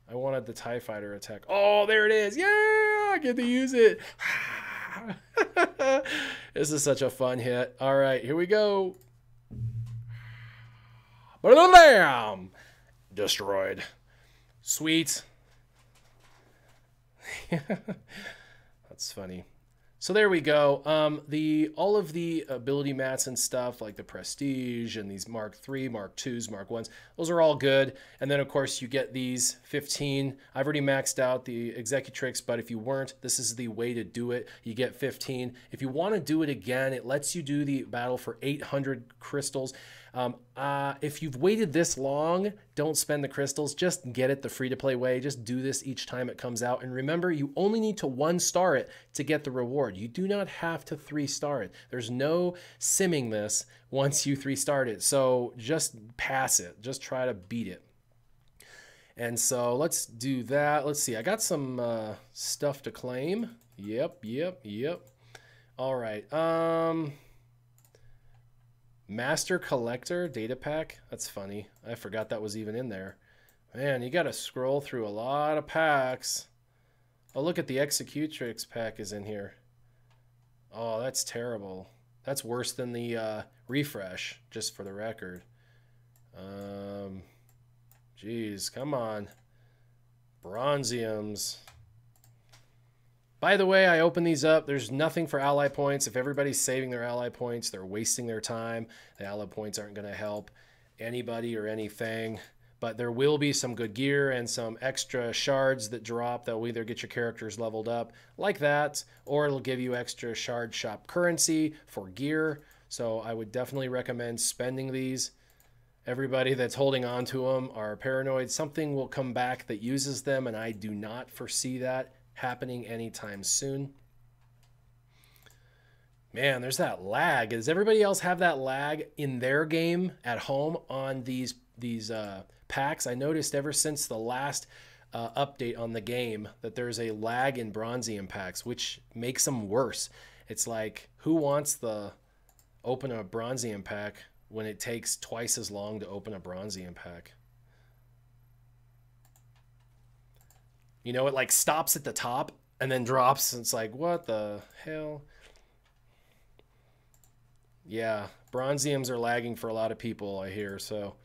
I wanted the TIE Fighter attack. Oh, there it is. Yeah, I get to use it. This is such a fun hit. All right, here we go. Bam! Destroyed. Sweet. That's funny. So there we go. All of the ability mats and stuff like the Prestige and these Mark III, Mark IIs, Mark I's, those are all good. And then of course you get these 15. I've already maxed out the Executrix, but if you weren't, this is the way to do it. You get 15. If you want to do it again, it lets you do the battle for 800 crystals. If you've waited this long, don't spend the crystals. Just get it the free-to-play way. Just do this each time it comes out. And remember, you only need to 1-star it to get the reward. You do not have to 3-star it. There's no simming this once you 3-starred it. So just pass it. Just try to beat it. And so let's do that. Let's see. I got some stuff to claim. Yep. All right. Master Collector data pack. That's funny. I forgot that was even in there. Man, you got to scroll through a lot of packs. Oh, look at the Executrix pack is in here. Oh, that's terrible. That's worse than the refresh, just for the record. Geez, come on. Bronziums. By the way, I open these up. There's nothing for ally points. If everybody's saving their ally points, they're wasting their time. The ally points aren't going to help anybody or anything. But there will be some good gear and some extra shards that drop that will either get your characters leveled up like that, or it'll give you extra shard shop currency for gear. So I would definitely recommend spending these. Everybody that's holding on to them are paranoid. Something will come back that uses them, and I do not foresee that happening anytime soon. Man, there's that lag. Does everybody else have that lag in their game at home on these packs? I noticed ever since the last update on the game that there's a lag in Bronzium packs, which makes them worse. It's like, who wants to open a Bronzium pack when it takes twice as long to open a Bronzium pack? You know, it like stops at the top and then drops. And it's like, what the hell? Yeah, Bronziums are lagging for a lot of people, I hear. So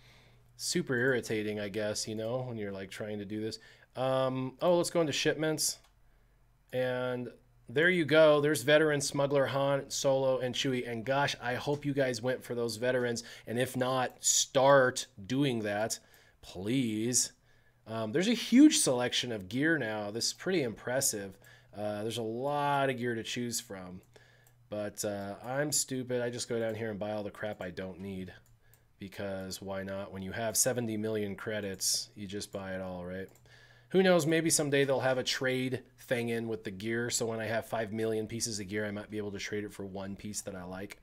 super irritating, I guess, you know, when you're like trying to do this. Oh, let's go into shipments. And there you go. There's Veteran, Smuggler, Han, Solo, and Chewie. And gosh, I hope you guys went for those veterans. And if not, start doing that, please. There's a huge selection of gear now. This is pretty impressive. There's a lot of gear to choose from. But I'm stupid. I just go down here and buy all the crap I don't need. Because why not? When you have 70 million credits, you just buy it all, right? Who knows? Maybe someday they'll have a trade thing in with the gear. So when I have 5 million pieces of gear, I might be able to trade it for one piece that I like.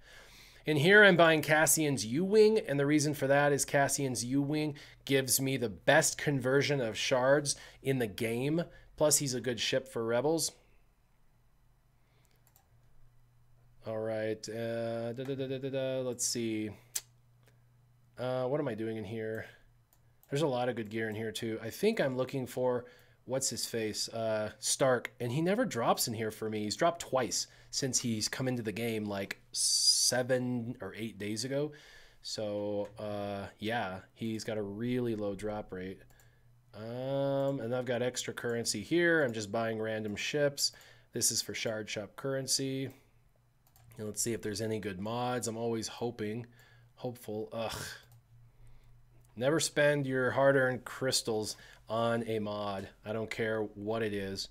And here I'm buying Cassian's U-Wing, and the reason for that is Cassian's U-Wing gives me the best conversion of shards in the game. Plus, he's a good ship for Rebels. All right, let's see. What am I doing in here? There's a lot of good gear in here, too. I think I'm looking for, what's his face? Stark, and he never drops in here for me. He's dropped twice since he's come into the game like 7 or 8 days ago. So yeah, he's got a really low drop rate. And I've got extra currency here. I'm just buying random ships. This is for shard shop currency. And let's see if there's any good mods. I'm always hopeful. Ugh. Never spend your hard-earned crystals on a mod. I don't care what it is.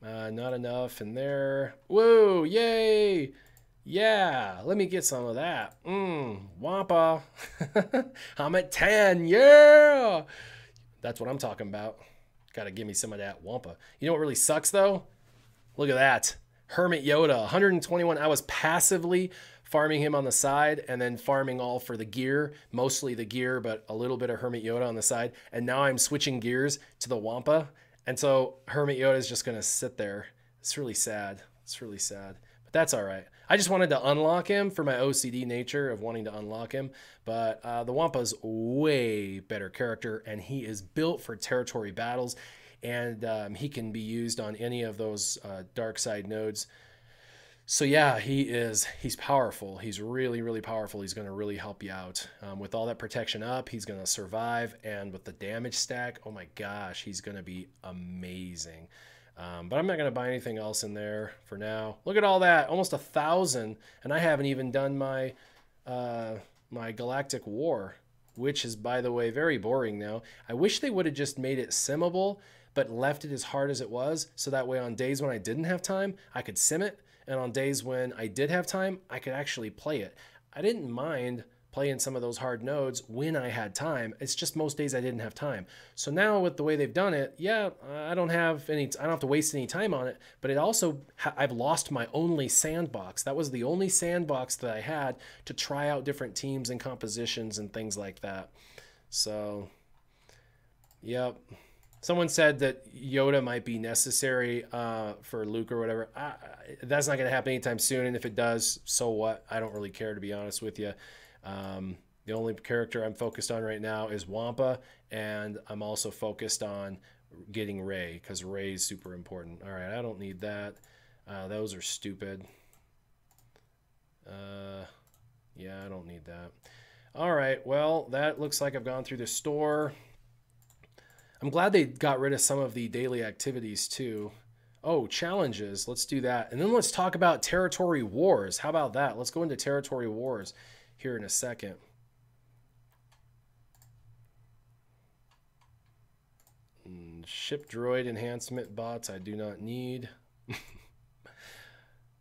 Not enough in there. Whoa, yay! Yeah, let me get some of that. Wampa. I'm at 10, yeah! That's what I'm talking about. Gotta give me some of that Wampa. You know what really sucks, though? Look at that. Hermit Yoda, 121. I was passively farming him on the side and then farming all for the gear, mostly the gear, but a little bit of Hermit Yoda on the side. And now I'm switching gears to the Wampa. And so Hermit Yoda is just going to sit there. It's really sad. It's really sad. But that's all right. I just wanted to unlock him for my OCD nature of wanting to unlock him. But the Wampa's way better character, and he is built for territory battles. And he can be used on any of those dark side nodes. So yeah, he's powerful. He's really, really powerful. He's going to really help you out. With all that protection up, he's going to survive. And with the damage stack, oh my gosh, he's going to be amazing. But I'm not going to buy anything else in there for now. Look at all that, almost 1,000, and I haven't even done my my Galactic War, which is, by the way, very boring now. I wish they would have just made it simmable, but left it as hard as it was, so that way on days when I didn't have time, I could sim it, and on days when I did have time, I could actually play it. I didn't mind playing some of those hard nodes when I had time. It's just most days I didn't have time. So now with the way they've done it, yeah, I don't have to waste any time on it, but it also, I've lost my only sandbox. That was the only sandbox that I had to try out different teams and compositions and things like that. So, yep. Someone said that Yoda might be necessary for Luke or whatever. That's not going to happen anytime soon, and if it does, so what? I don't really care, to be honest with you. The only character I'm focused on right now is Wampa, and I'm also focused on getting Rey, because Rey is super important. All right, I don't need that. Those are stupid. Yeah, I don't need that. All right, well, that looks like I've gone through the store. I'm glad they got rid of some of the daily activities too. Oh, challenges. Let's do that. And then let's talk about territory wars. How about that? Let's go into territory wars here in a second. Ship droid enhancement bots I do not need.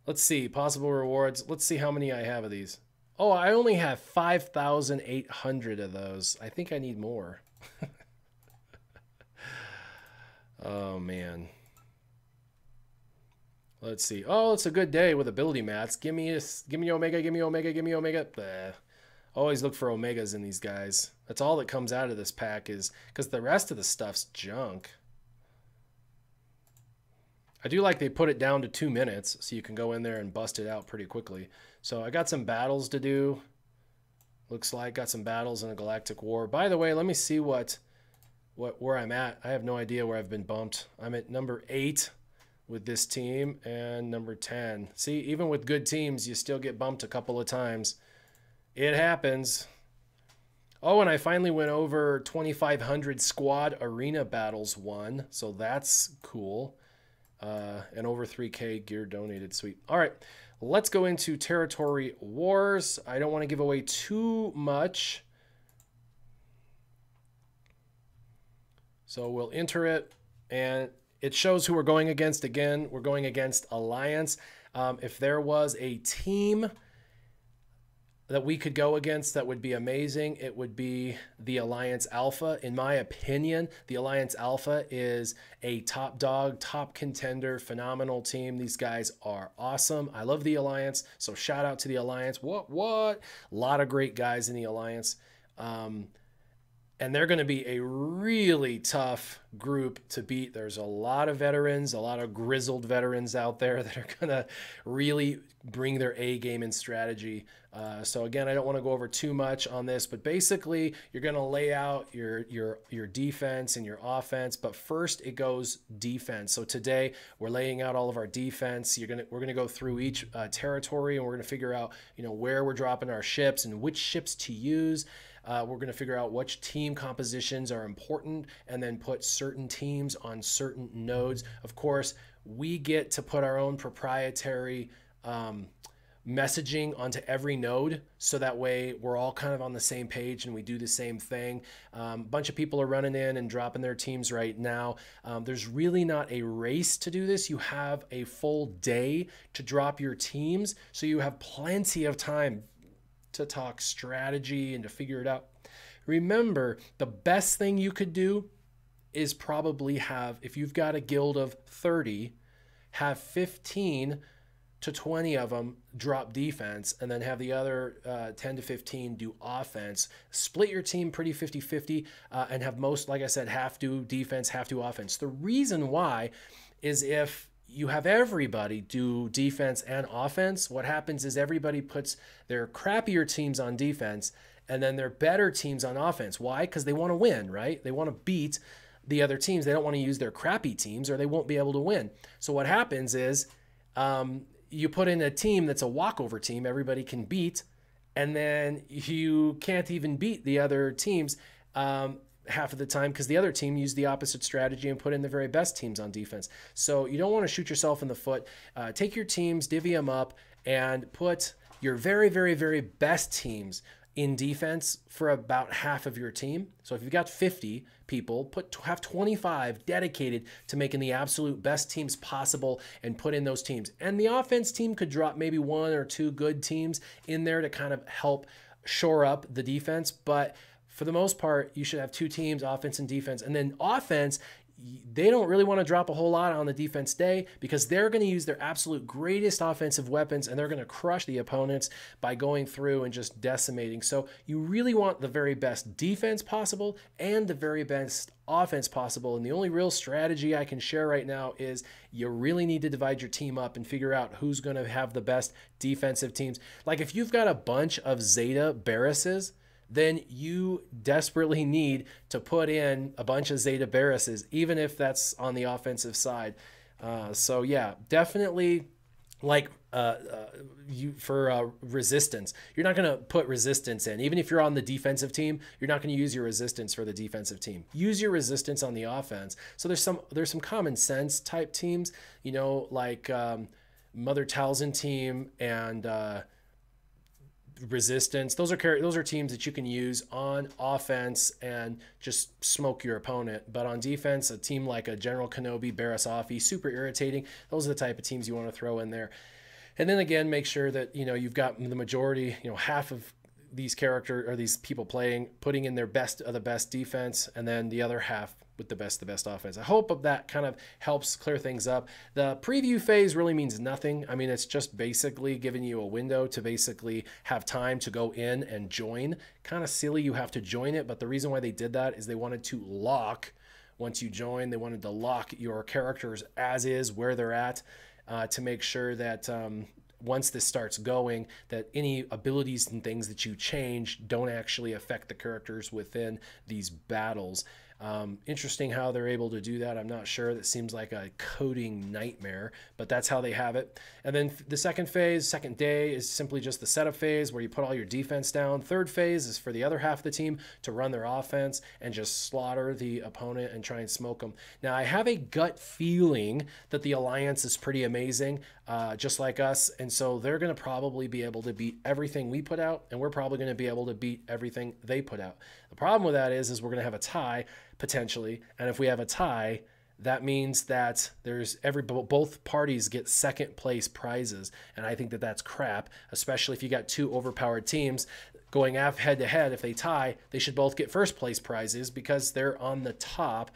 Let's see. Possible rewards. Let's see how many I have of these. Oh, I only have 5,800 of those. I think I need more. Oh, man. Let's see. Oh, it's a good day with ability mats. Give me Omega, give me Omega, give me Omega. Bleh. Always look for Omegas in these guys. That's all that comes out of this pack, is because the rest of the stuff's junk. I do like they put it down to 2 minutes, so you can go in there and bust it out pretty quickly. So I got some battles to do. Looks like got some battles in a Galactic War. By the way, let me see where I'm at. I have no idea where I've been bumped. I'm at number 8 with this team and number 10. See, even with good teams, you still get bumped a couple of times. It happens. Oh, and I finally went over 2,500 squad arena battles won, so that's cool. And over 3K gear donated. Sweet. All right, let's go into territory wars. I don't want to give away too much, so we'll enter it, and it shows who we're going against. Again, we're going against Alliance. If there was a team that we could go against that would be amazing, it would be the Alliance Alpha. In my opinion, the Alliance Alpha is a top dog, top contender, phenomenal team. These guys are awesome. I love the Alliance, so shout out to the Alliance. What? A lot of great guys in the Alliance. And they're going to be a really tough group to beat. There's a lot of veterans, a lot of grizzled veterans out there that are going to really bring their A game in strategy. So again, I don't want to go over too much on this, but basically you're going to lay out your defense and your offense. But first it goes defense. So today we're laying out all of our defense. We're going to go through each territory, and we're going to figure out, where we're dropping our ships and which ships to use. We're going to figure out which team compositions are important, and then put certain teams on certain nodes. Of course, we get to put our own proprietary messaging onto every node, so that way we're all kind of on the same page and we do the same thing. A bunch of people are running in and dropping their teams right now. There's really not a race to do this. You have a full day to drop your teams, so you have plenty of time to talk strategy and to figure it out. Remember, the best thing you could do is probably have, if you've got a guild of 30, have 15 to 20 of them drop defense, and then have the other 10 to 15 do offense. Split your team pretty 50-50, and have most, like I said, half do defense, half do offense. The reason why is if you have everybody do defense and offense, what happens is everybody puts their crappier teams on defense and then their better teams on offense. Why? Because they want to win, right? They want to beat the other teams. They don't want to use their crappy teams, or they won't be able to win. So what happens is you put in a team that's a walkover team everybody can beat, and then you can't even beat the other teams. half of the time because the other team used the opposite strategy and put in the very best teams on defense. So you don't want to shoot yourself in the foot. Take your teams, divvy them up, and put your very, very, very best teams in defense for about half of your team. So if you've got 50 people, have 25 dedicated to making the absolute best teams possible and put in those teams. And the offense team could drop maybe 1 or 2 good teams in there to kind of help shore up the defense. But for the most part, you should have 2 teams, offense and defense. And then offense, they don't really want to drop a whole lot on the defense day because they're going to use their absolute greatest offensive weapons and they're going to crush the opponents by going through and just decimating. So you really want the very best defense possible and the very best offense possible. And the only real strategy I can share right now is you really need to divide your team up and figure out who's going to have the best defensive teams. Like if you've got a bunch of Zeta Barrises, then you desperately need to put in a bunch of Zeta Barrises, even if that's on the offensive side. So yeah, definitely like for resistance. You're not going to put resistance in. Even if you're on the defensive team, you're not going to use your resistance for the defensive team. Use your resistance on the offense. So there's some common sense type teams, you know, like Mother Talzin team and resistance. Those are teams that you can use on offense and just smoke your opponent. But on defense, a team like a General Kenobi, Barasafi, super irritating. Those are the type of teams you want to throw in there. And then again, make sure that, you know, you've got the majority, you know, half of these these people putting in their best of the best defense, and then the other half with the best offense. I hope that kind of helps clear things up. The preview phase really means nothing. I mean, it's just basically giving you a window to basically have time to go in and join. Kind of silly you have to join it, but the reason why they did that is they wanted to lock, once you join, they wanted to lock your characters as is, where they're at, to make sure that once this starts going, that any abilities and things that you change don't actually affect the characters within these battles. Interesting how they're able to do that. I'm not sure. That seems like a coding nightmare, but that's how they have it. And then the second day is simply just the setup phase where you put all your defense down. Third phase is for the other half of the team to run their offense and just slaughter the opponent and try and smoke them. Now, I have a gut feeling that the Alliance is pretty amazing, just like us. And so they're going to probably be able to beat everything we put out, and we're probably going to be able to beat everything they put out. The problem with that is we're going to have a tie potentially. And if we have a tie, that means that both parties get second place prizes. And I think that that's crap, especially if you got 2 overpowered teams going head to head. If they tie, they should both get first place prizes because they're on the top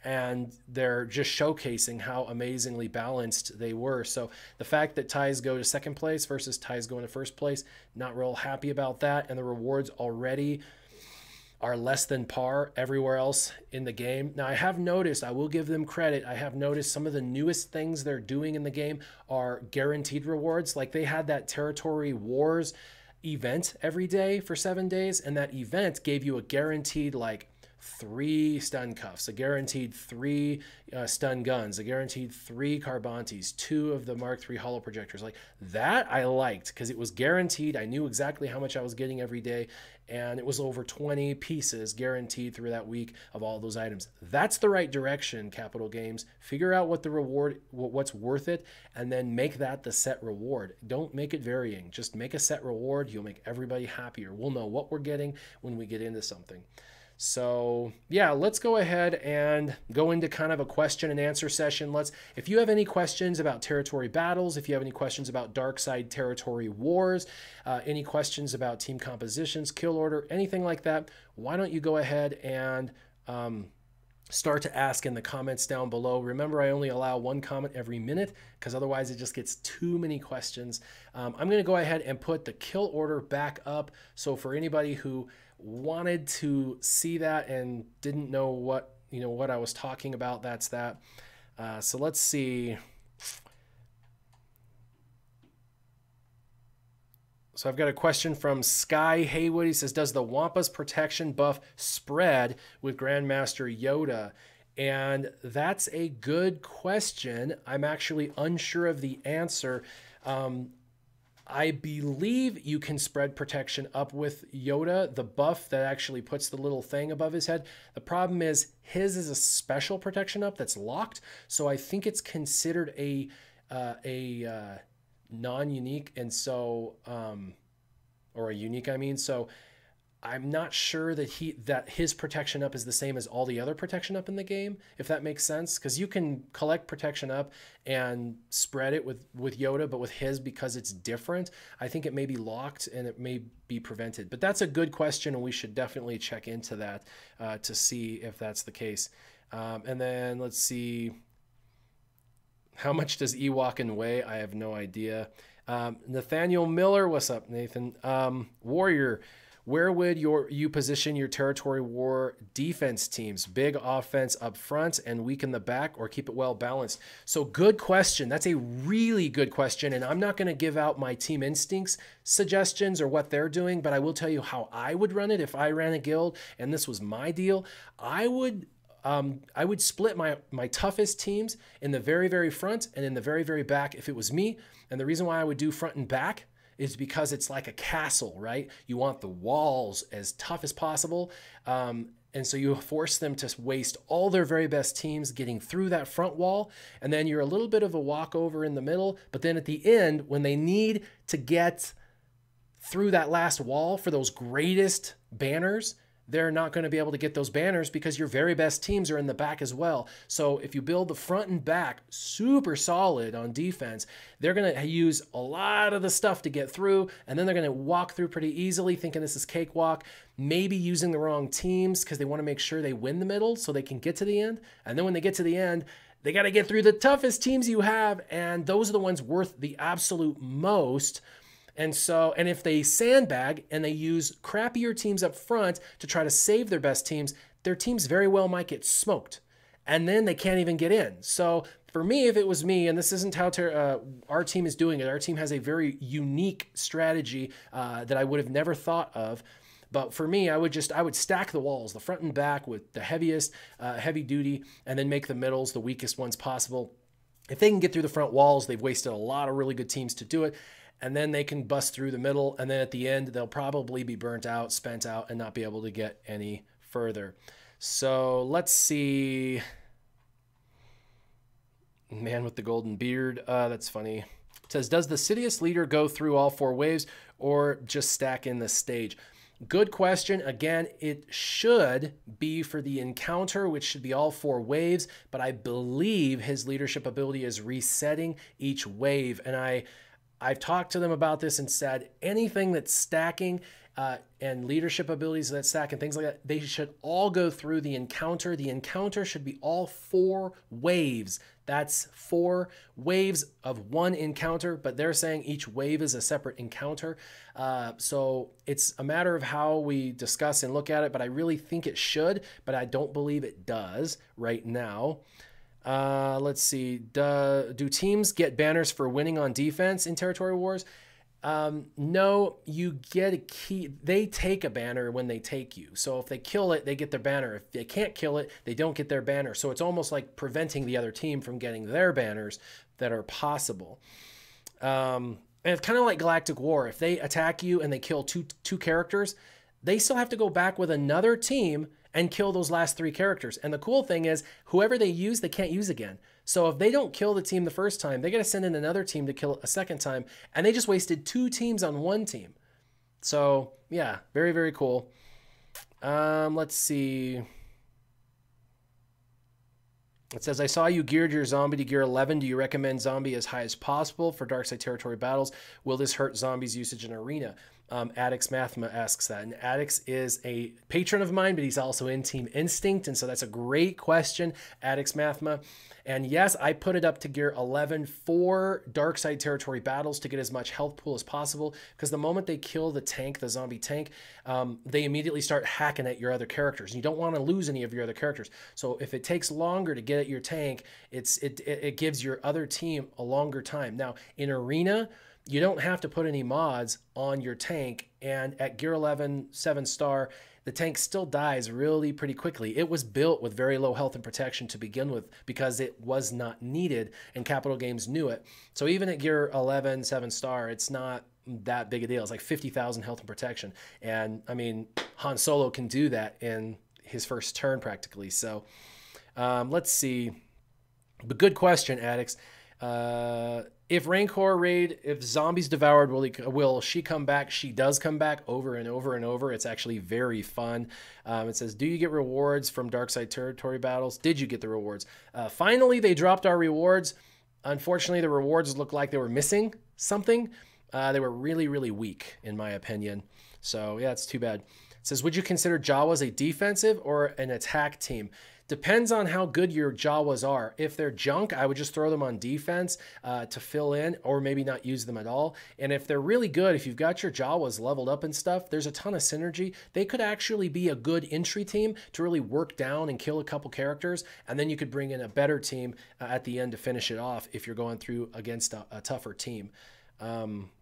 and they're just showcasing how amazingly balanced they were. So the fact that ties go to second place versus ties going to first place, not real happy about that. And the rewards already are less than par everywhere else in the game. Now, I have noticed, I will give them credit, I have noticed some of the newest things they're doing in the game are guaranteed rewards. Like they had that Territory Wars event every day for 7 days, and that event gave you a guaranteed like 3 stun cuffs, a guaranteed 3 stun guns, a guaranteed 3 Carbantes, 2 of the Mark III holo projectors. Like that I liked because it was guaranteed. I knew exactly how much I was getting every day, and it was over 20 pieces guaranteed through that week of all those items. That's the right direction, Capital Games. Figure out what the reward, what's worth it, and then make that the set reward. Don't make it varying. Just make a set reward. You'll make everybody happier. We'll know what we're getting when we get into something. So yeah, let's go ahead and go into kind of a question and answer session. If you have any questions about territory battles, if you have any questions about dark side territory wars, any questions about team compositions, kill order, anything like that, why don't you go ahead and start to ask in the comments down below. Remember, I only allow 1 comment every minute because otherwise it just gets too many questions. I'm going to go ahead and put the kill order back up. So for anybody who wanted to see that and didn't know what I was talking about, that's that. So let's see. So I've got a question from Sky Haywood. He says, does the Wampa's protection buff spread with Grandmaster Yoda? And that's a good question. I'm actually unsure of the answer. I believe you can spread protection up with Yoda, the buff that actually puts the little thing above his head. The problem is his is a special protection up that's locked, so I think it's considered a non-unique, and so or a unique, I mean. So I'm not sure that his protection up is the same as all the other protection up in the game, if that makes sense. Because you can collect protection up and spread it with Yoda, but with his, because it's different, I think it may be locked and it may be prevented. But that's a good question, and we should definitely check into that to see if that's the case. And then let's see. How much does Ewokin weigh? I have no idea. Nathaniel Miller, what's up, Nathan? Warrior, where would you position your territory war defense teams? Big offense up front and weak in the back, or keep it well balanced? So good question. That's a really good question. And I'm not going to give out my Team Instincts suggestions or what they're doing, but I will tell you how I would run it if I ran a guild and this was my deal. I would split my toughest teams in the very, very front and in the very, very back if it was me. And the reason why I would do front and back is because it's like a castle, right? You want the walls as tough as possible. And so you force them to waste all their very best teams getting through that front wall. And then you're a little bit of a walkover in the middle. But then at the end, when they need to get through that last wall for those greatest banners, they're not going to be able to get those banners because your very best teams are in the back as well. So if you build the front and back super solid on defense, they're going to use a lot of the stuff to get through, and then they're going to walk through pretty easily thinking this is cakewalk, maybe using the wrong teams because they want to make sure they win the middle so they can get to the end. And then when they get to the end, they got to get through the toughest teams you have, and those are the ones worth the absolute most. And if they sandbag and they use crappier teams up front to try to save their best teams, their teams very well might get smoked. And then they can't even get in. So for me, if it was me, and this isn't how our team is doing it, our team has a very unique strategy that I would have never thought of. But for me, I would stack the walls, the front and back with the heaviest, heavy duty, and then make the middles the weakest ones possible. If they can get through the front walls, they've wasted a lot of really good teams to do it. And then they can bust through the middle. And then at the end, they'll probably be burnt out, spent out, and not be able to get any further. So let's see. Man with the golden beard. That's funny. It says, does the Sidious leader go through all 4 waves or just stack in the stage? Good question. Again, it should be for the encounter, which should be all 4 waves. But I believe his leadership ability is resetting each wave. And I've talked to them about this and said anything that's stacking and leadership abilities that stack and things like that, they should all go through the encounter. The encounter should be all 4 waves. That's 4 waves of one encounter, but they're saying each wave is a separate encounter. So it's a matter of how we discuss and look at it, but I really think it should, but I don't believe it does right now. Let's see. Do teams get banners for winning on defense in Territory Wars? No, you get a key. They take a banner when they take you. So if they kill it, they get their banner. If they can't kill it, they don't get their banner. So it's almost like preventing the other team from getting their banners that are possible. And it's kind of like Galactic War. If they attack you and they kill two characters, they still have to go back with another team and kill those last 3 characters. And the cool thing is, whoever they use, they can't use again. So if they don't kill the team the first time, they got to send in another team to kill a second time. And they just wasted 2 teams on 1 team. So yeah, very, very cool. Let's see. It says, I saw you geared your zombie to gear 11. Do you recommend zombie as high as possible for Darkside Territory battles? Will this hurt zombies' usage in arena? Addix Mathma asks that. And Addix is a patron of mine, but he's also in Team Instinct. And so that's a great question, Addix Mathma. And yes, I put it up to gear 11 for Darkside Territory battles to get as much health pool as possible. Because the moment they kill the tank, the zombie tank, they immediately start hacking at your other characters. You don't want to lose any of your other characters. So if it takes longer to get at your tank, it gives your other team a longer time. Now, in arena, you don't have to put any mods on your tank, and at gear 11, 7-star, the tank still dies really pretty quickly. It was built with very low health and protection to begin with because it was not needed, and Capital Games knew it. So even at gear 11, 7-star, it's not that big a deal. It's like 50,000 health and protection. And I mean, Han Solo can do that in his first turn practically. So let's see. But good question, Addicts. If Rancor raid, if zombies devoured, will she come back? She does come back over and over and over. It's actually very fun. It says, do you get rewards from Darkside territory battles? Did you get the rewards? Finally, they dropped our rewards. Unfortunately, the rewards looked like they were missing something. They were really, really weak, in my opinion. So, yeah, it's too bad. It says, would you consider Jawas a defensive or an attack team? Depends on how good your Jawas are. If they're junk, I would just throw them on defense to fill in, or maybe not use them at all. And if they're really good, if you've got your Jawas leveled up and stuff, there's a ton of synergy. They could actually be a good entry team to really work down and kill a couple characters, and then you could bring in a better team at the end to finish it off if you're going through against a tougher team.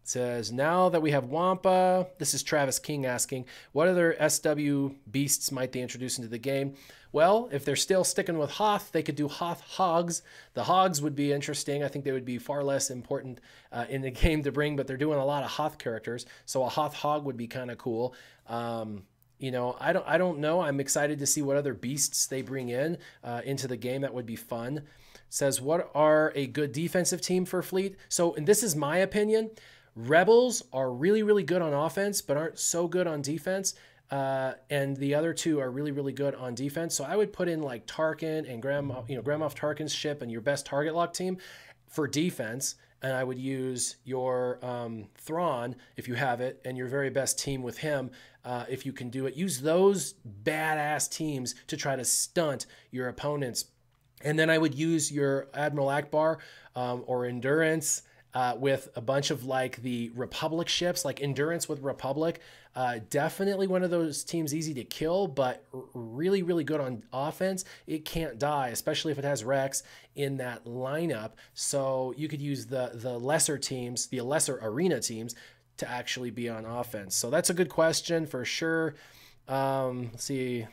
Says, now that we have Wampa, this is Travis King asking, what other SW beasts might they introduce into the game? Well, if they're still sticking with Hoth, they could do Hoth Hogs. The Hogs would be interesting. I think they would be far less important in the game to bring, but they're doing a lot of Hoth characters, so a Hoth Hog would be kind of cool. You know, I don't know. I'm excited to see what other beasts they bring in into the game. That would be fun. Says, what are a good defensive team for Fleet? So, and this is my opinion, Rebels are really, really good on offense, but aren't so good on defense. And the other two are really, really good on defense. So I would put in like Tarkin and Grand Moff Tarkin's ship and your best target lock team for defense. And I would use your Thrawn, if you have it, and your very best team with him, if you can do it. Use those badass teams to try to stunt your opponents. And then I would use your Admiral Akbar or Endurance with a bunch of like the Republic ships, like Endurance with Republic. Definitely one of those teams easy to kill, but really, really good on offense. It can't die, especially if it has Rex in that lineup. So you could use the lesser teams, the lesser arena teams, to actually be on offense. So that's a good question for sure. Let's see.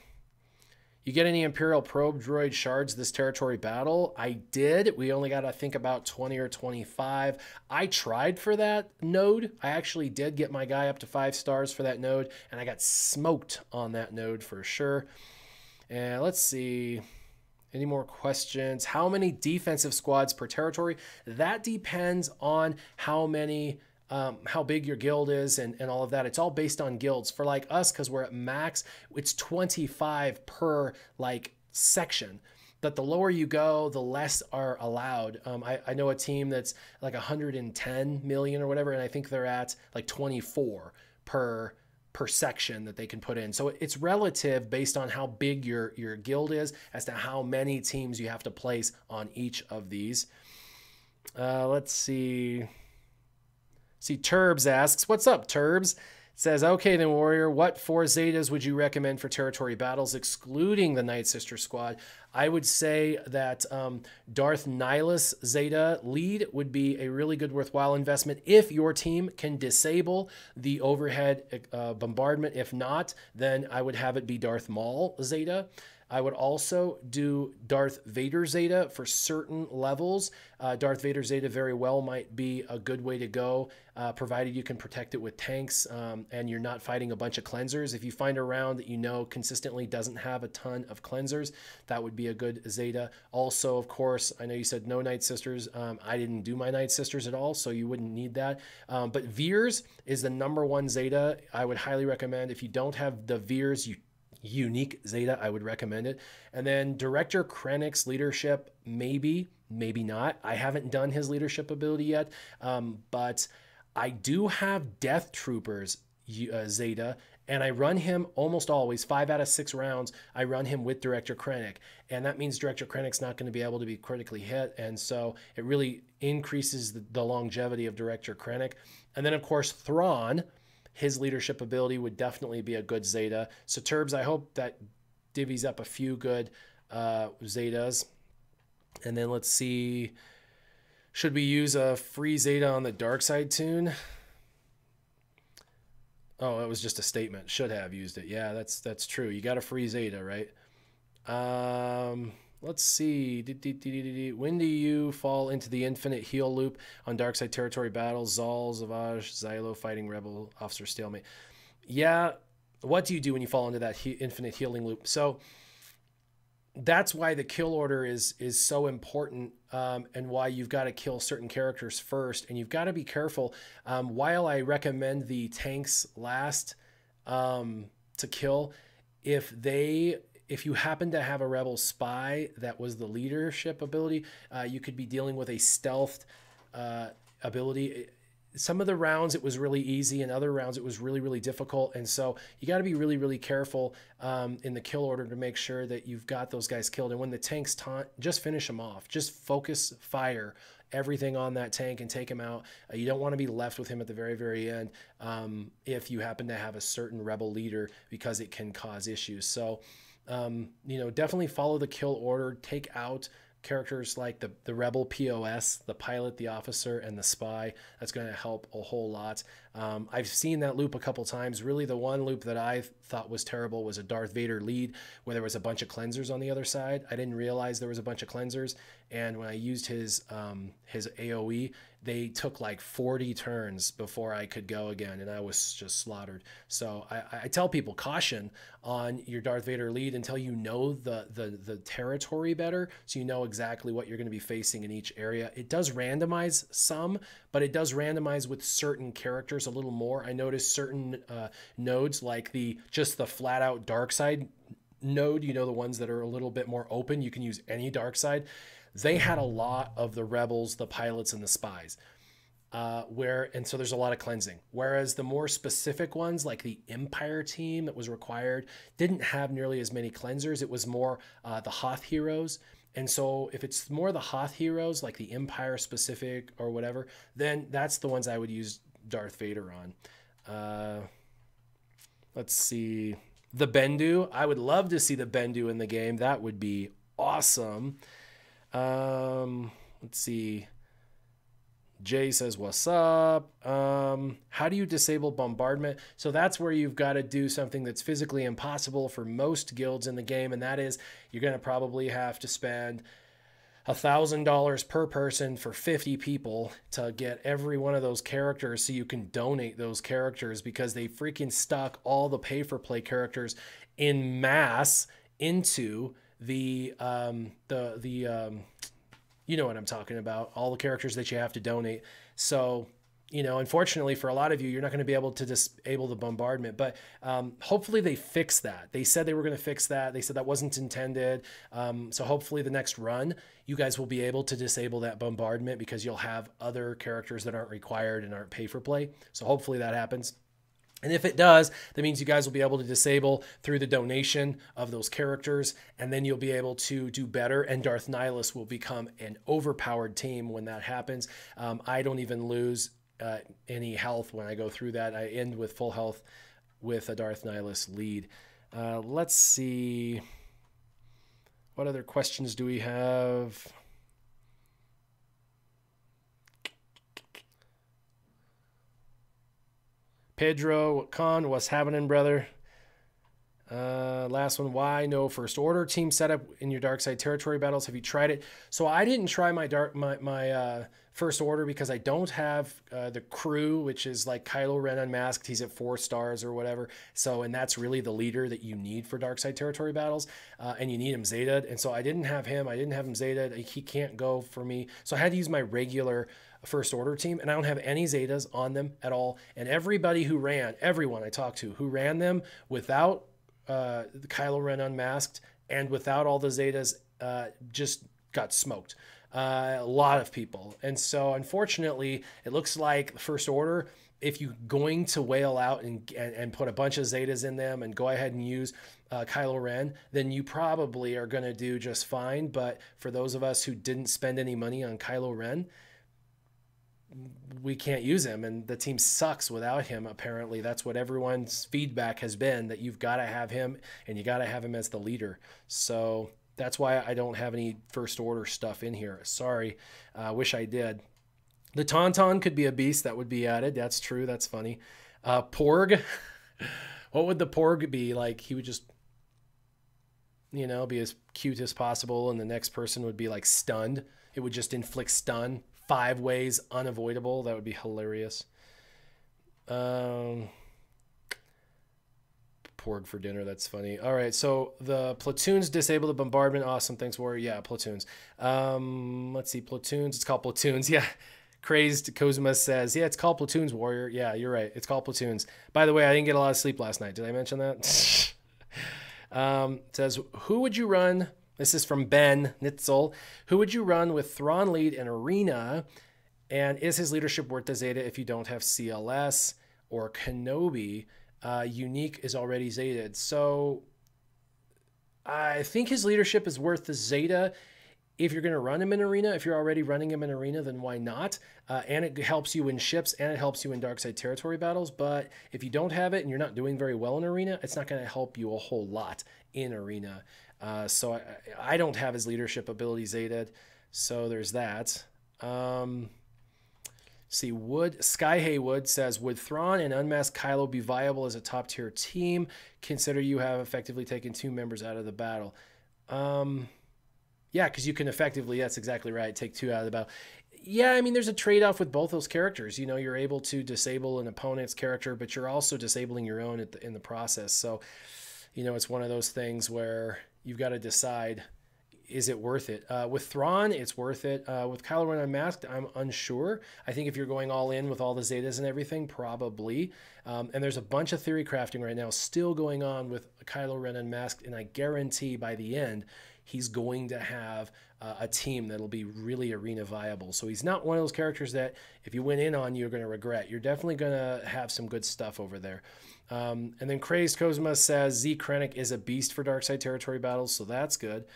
You get any Imperial probe droid shards this territory battle? I did. We only got, I think, about 20 or 25. I tried for that node. I actually did get my guy up to 5 stars for that node, and I got smoked on that node for sure. And let's see. Any more questions? How many defensive squads per territory? That depends on how big your guild is and all of that. It's all based on guilds. For like us, because we're at max, it's 25 per like section. But the lower you go, the less are allowed. I know a team that's like 110 million or whatever, and I think they're at like 24 per section that they can put in. So it's relative based on how big your guild is as to how many teams you have to place on each of these. Let's see. See, Turbs asks, what's up, Turbs? Says, okay then, Warrior, what 4 Zetas would you recommend for territory battles, excluding the Night Sister squad? I would say that Darth Nihilus Zeta lead would be a really good, worthwhile investment if your team can disable the overhead bombardment. If not, then I would have it be Darth Maul Zeta. I would also do Darth Vader Zeta for certain levels. Darth Vader Zeta very well might be a good way to go, provided you can protect it with tanks and you're not fighting a bunch of cleansers. If you find a round that you know consistently doesn't have a ton of cleansers, that would be a good Zeta. Also, of course, I know you said no Night Sisters. I didn't do my Night Sisters at all, so you wouldn't need that. But Veers is the #1 Zeta. I would highly recommend. If you don't have the Veers, unique Zeta, I would recommend it. And then Director Krennic's leadership, maybe not. I haven't done his leadership ability yet, but I do have Death Troopers Zeta, and I run him almost always, 5 out of 6 rounds, I run him with Director Krennic. And that means Director Krennic's not going to be able to be critically hit, and so it really increases the longevity of Director Krennic. And then, of course, Thrawn, his leadership ability would definitely be a good Zeta. So Turbs, I hope that divvies up a few good Zetas. And then let's see, should we use a free Zeta on the dark side tune? Oh, it was just a statement. Should have used it. Yeah, that's true. You got a free Zeta, right? Let's see. When do you fall into the infinite heal loop on Darkside territory battles? Zal, Zavage, Xylo fighting Rebel, Officer Stalemate. Yeah. What do you do when you fall into that infinite healing loop? So that's why the kill order is so important, and why you've got to kill certain characters first, and you've got to be careful. While I recommend the tanks last to kill, if you happen to have a rebel spy that was the leadership ability, you could be dealing with a stealthed ability. Some of the rounds it was really easy, and other rounds it was really, really difficult. And so you got to be really, really careful in the kill order to make sure that you've got those guys killed. And when the tanks taunt, just finish them off. Just focus fire everything on that tank and take him out. You don't want to be left with him at the very, very end if you happen to have a certain rebel leader, because it can cause issues. So definitely follow the kill order. Take out characters like the rebel POS, the pilot, the officer, and the spy. That's going to help a whole lot. I've seen that loop a couple times. Really, the one loop that I thought was terrible was a Darth Vader lead, where there was a bunch of cleansers on the other side. I didn't realize there was a bunch of cleansers, and when I used his AoE, they took like 40 turns before I could go again, and I was just slaughtered. So I tell people, caution on your Darth Vader lead until you know the territory better, so you know exactly what you're going to be facing in each area. It does randomize some, but it does randomize with certain characters a little more. I noticed certain nodes, like just the flat out dark side node, the ones that are a little bit more open, you can use any dark side. They had a lot of the rebels, the pilots, and the spies. And so there's a lot of cleansing. Whereas the more specific ones, like the Empire team that was required, didn't have nearly as many cleansers. It was more the Hoth heroes. And so if it's more the Hoth heroes, like the Empire specific or whatever, then that's the ones I would use Darth Vader on. Let's see. The Bendu. I would love to see the Bendu in the game. That would be awesome. Let's see. Jay says, what's up? How do you disable bombardment? So that's where you've got to do something that's physically impossible for most guilds in the game, and that is you're going to probably have to spend $1,000 per person for 50 people to get every one of those characters, so you can donate those characters, because they freaking stuck all the pay-for-play characters in mass into the you know what I'm talking about, all the characters that you have to donate. So, unfortunately for a lot of you, you're not going to be able to disable the bombardment, but hopefully they fix that. They said they were going to fix that. They said that wasn't intended. So hopefully the next run, you guys will be able to disable that bombardment, because you'll have other characters that aren't required and aren't pay for play. So hopefully that happens. And if it does, that means you guys will be able to disable through the donation of those characters, and then you'll be able to do better, and Darth Nihilus will become an overpowered team when that happens. I don't even lose any health when I go through that. I end with full health with a Darth Nihilus lead. Let's see. What other questions do we have? Pedro Khan, what's happening, brother? Last one, why no first order team setup in your dark side territory battles? Have you tried it? So I didn't try my first order because I don't have the crew, which is like Kylo Ren unmasked. He's at 4 stars or whatever. So, and that's really the leader that you need for dark side territory battles, and you need him Zeta'd. And so I didn't have him. I didn't have him Zeta'd. He can't go for me. So I had to use my regular first order team, and I don't have any Zetas on them at all. And everybody who ran, everyone I talked to who ran them without Kylo Ren unmasked and without all the Zetas just got smoked. A lot of people. And so unfortunately, it looks like the first order, if you're going to whale out and put a bunch of Zetas in them and go ahead and use Kylo Ren, then you probably are going to do just fine. But for those of us who didn't spend any money on Kylo Ren, we can't use him, and the team sucks without him. Apparently that's what everyone's feedback has been, that you've got to have him, and you got to have him as the leader. So that's why I don't have any first order stuff in here. Sorry. Wish I did. The Tauntaun could be a beast that would be added. That's true. That's funny. Porg. What would the Porg be like? He would just... you know, be as cute as possible, and the next person would be like stunned. It would just inflict stun 5 ways, unavoidable. That would be hilarious. Porg for dinner. That's funny. All right, so the platoons disable the bombardment. Awesome, thanks, Warrior. Yeah, platoons. Let's see, platoons. It's called platoons. Yeah. Crazed Kozuma says, yeah, it's called platoons, Warrior. Yeah, you're right. It's called platoons. By the way, I didn't get a lot of sleep last night. Did I mention that? Says, who would you run? This is from Ben Nitzel. Who would you run with Thrawn lead in Arena? And is his leadership worth the Zeta if you don't have CLS or Kenobi? Unique is already Zetaed. So I think his leadership is worth the Zeta if you're going to run him in Arena. If you're already running him in Arena, then why not? And it helps you in ships, and it helps you in Darkside territory battles. But if you don't have it and you're not doing very well in Arena, it's not going to help you a whole lot in Arena. So I don't have his leadership ability Zetaed. So there's that. See, Sky Haywood says, would Thrawn and Unmasked Kylo be viable as a top tier team? Consider you have effectively taken 2 members out of the battle. Yeah, because you can effectively, that's exactly right, take 2 out of the battle. Yeah, I mean, there's a trade-off with both those characters. You know, you're able to disable an opponent's character, but you're also disabling your own in the process. So, you know, it's one of those things where you've got to decide, is it worth it? With Thrawn, it's worth it. With Kylo Ren Unmasked, I'm unsure. I think if you're going all in with all the Zetas and everything, probably. And there's a bunch of theory crafting right now still going on with Kylo Ren Unmasked, and I guarantee by the end, he's going to have a team that'll be really Arena viable. So he's not one of those characters that if you went in on, you're going to regret. You're definitely going to have some good stuff over there. And then Crazed Kozma says, Z Krennic is a beast for Darkside territory battles, so that's good.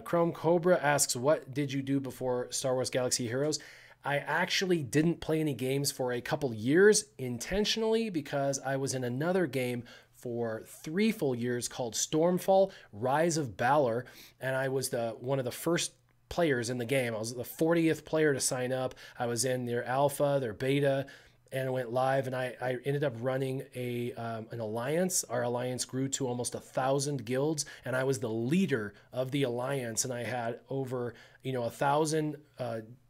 Chrome Cobra asks, what did you do before Star Wars Galaxy Heroes? I actually didn't play any games for a couple years intentionally because I was in another game for 3 full years called Stormfall, Rise of Valor, and I was one of the first players in the game. I was the 40th player to sign up. I was in their alpha, their beta, and it went live, and I ended up running an alliance. Our alliance grew to almost 1,000 guilds, and I was the leader of the alliance, and I had over 1,000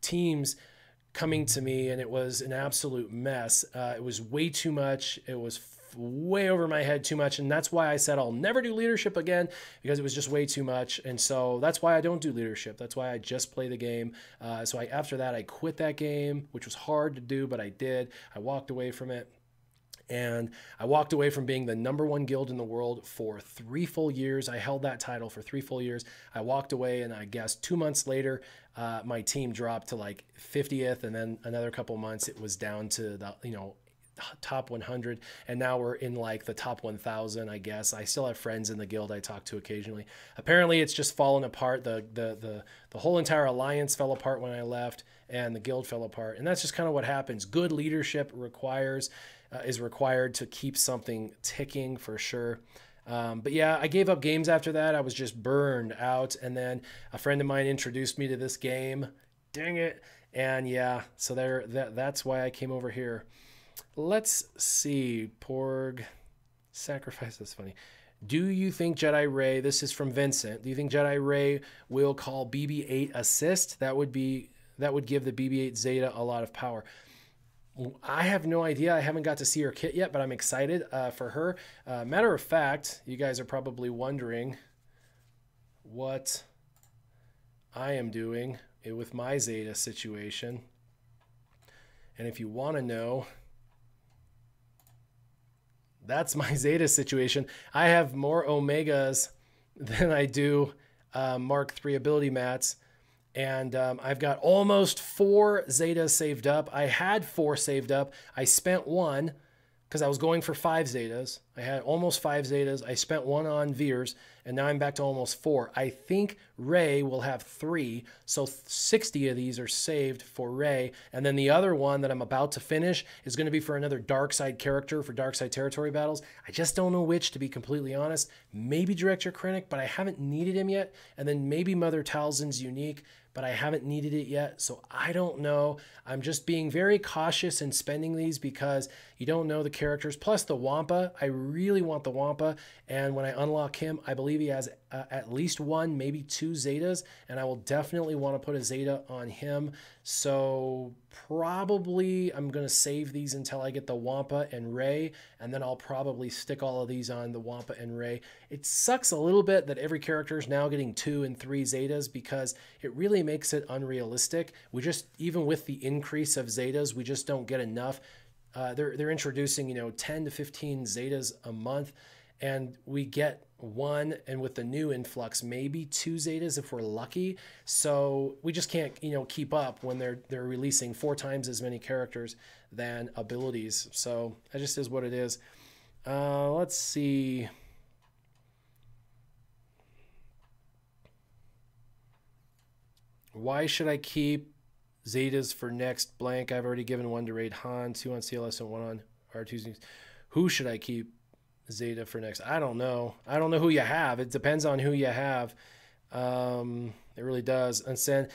teams coming to me, and it was an absolute mess. It was way too much. It was way over my head too much, and that's why I said I'll never do leadership again, because it was just way too much. And so that's why I don't do leadership. That's why I just play the game. So after that I quit that game, which was hard to do, but I did. I walked away from it, and I walked away from being the #1 guild in the world for 3 full years. I held that title for 3 full years. I walked away, and I guess 2 months later my team dropped to like 50th, and then another couple months it was down to the top 100, and now we're in like the top 1,000. I guess I still have friends in the guild I talk to occasionally. Apparently it's just fallen apart. The whole entire alliance fell apart when I left, and the guild fell apart, and that's just kind of what happens. Good leadership is required to keep something ticking for sure. But yeah, I gave up games after that. I was just burned out, and then a friend of mine introduced me to this game. Dang it. And yeah, so that's why I came over here. Let's see. Porg sacrifice. That's funny. Do you think Jedi Ray, this is from Vincent, do you think Jedi Ray will call BB-8 assist? That would give the BB-8 Zeta a lot of power. I have no idea. I haven't got to see her kit yet, but I'm excited for her. Matter of fact, you guys are probably wondering what I am doing with my Zeta situation. And if you want to know, that's my Zeta situation. I have more Omegas than I do Mark III ability mats. And I've got almost 4 Zetas saved up. I had 4 saved up. I spent 1 because I was going for 5 Zetas. I had almost 5 Zetas. I spent 1 on Veers, and now I'm back to almost 4. I think Rey will have 3, so 60 of these are saved for Rey. And then the other one that I'm about to finish is going to be for another Darkside character for Darkside territory battles. I just don't know which, to be completely honest. Maybe Director Krennic, but I haven't needed him yet. And then maybe Mother Talzin's unique, but I haven't needed it yet. So I don't know. I'm just being very cautious in spending these because you don't know the characters. Plus the Wampa, I really want the Wampa. And when I unlock him, I believe he has at least one, maybe two Zetas. And I will definitely want to put a Zeta on him. So probably I'm going to save these until I get the Wampa and Ray. And then I'll probably stick all of these on the Wampa and Ray. It sucks a little bit that every character is now getting 2 and 3 Zetas because it really makes it unrealistic. We just, even with the increase of Zetas, we just don't get enough. They're introducing, 10 to 15 Zetas a month, and we get 1, and with the new influx, maybe 2 Zetas if we're lucky. So we just can't, keep up when they're releasing 4 times as many characters than abilities. So that just is what it is. Let's see. Why should I keep Zetas for next blank? I've already given 1 to Raid Han, 2 on CLS, and 1 on R2. Who should I keep Zeta for next? I don't know. I don't know who you have. It depends on who you have. It really does. And then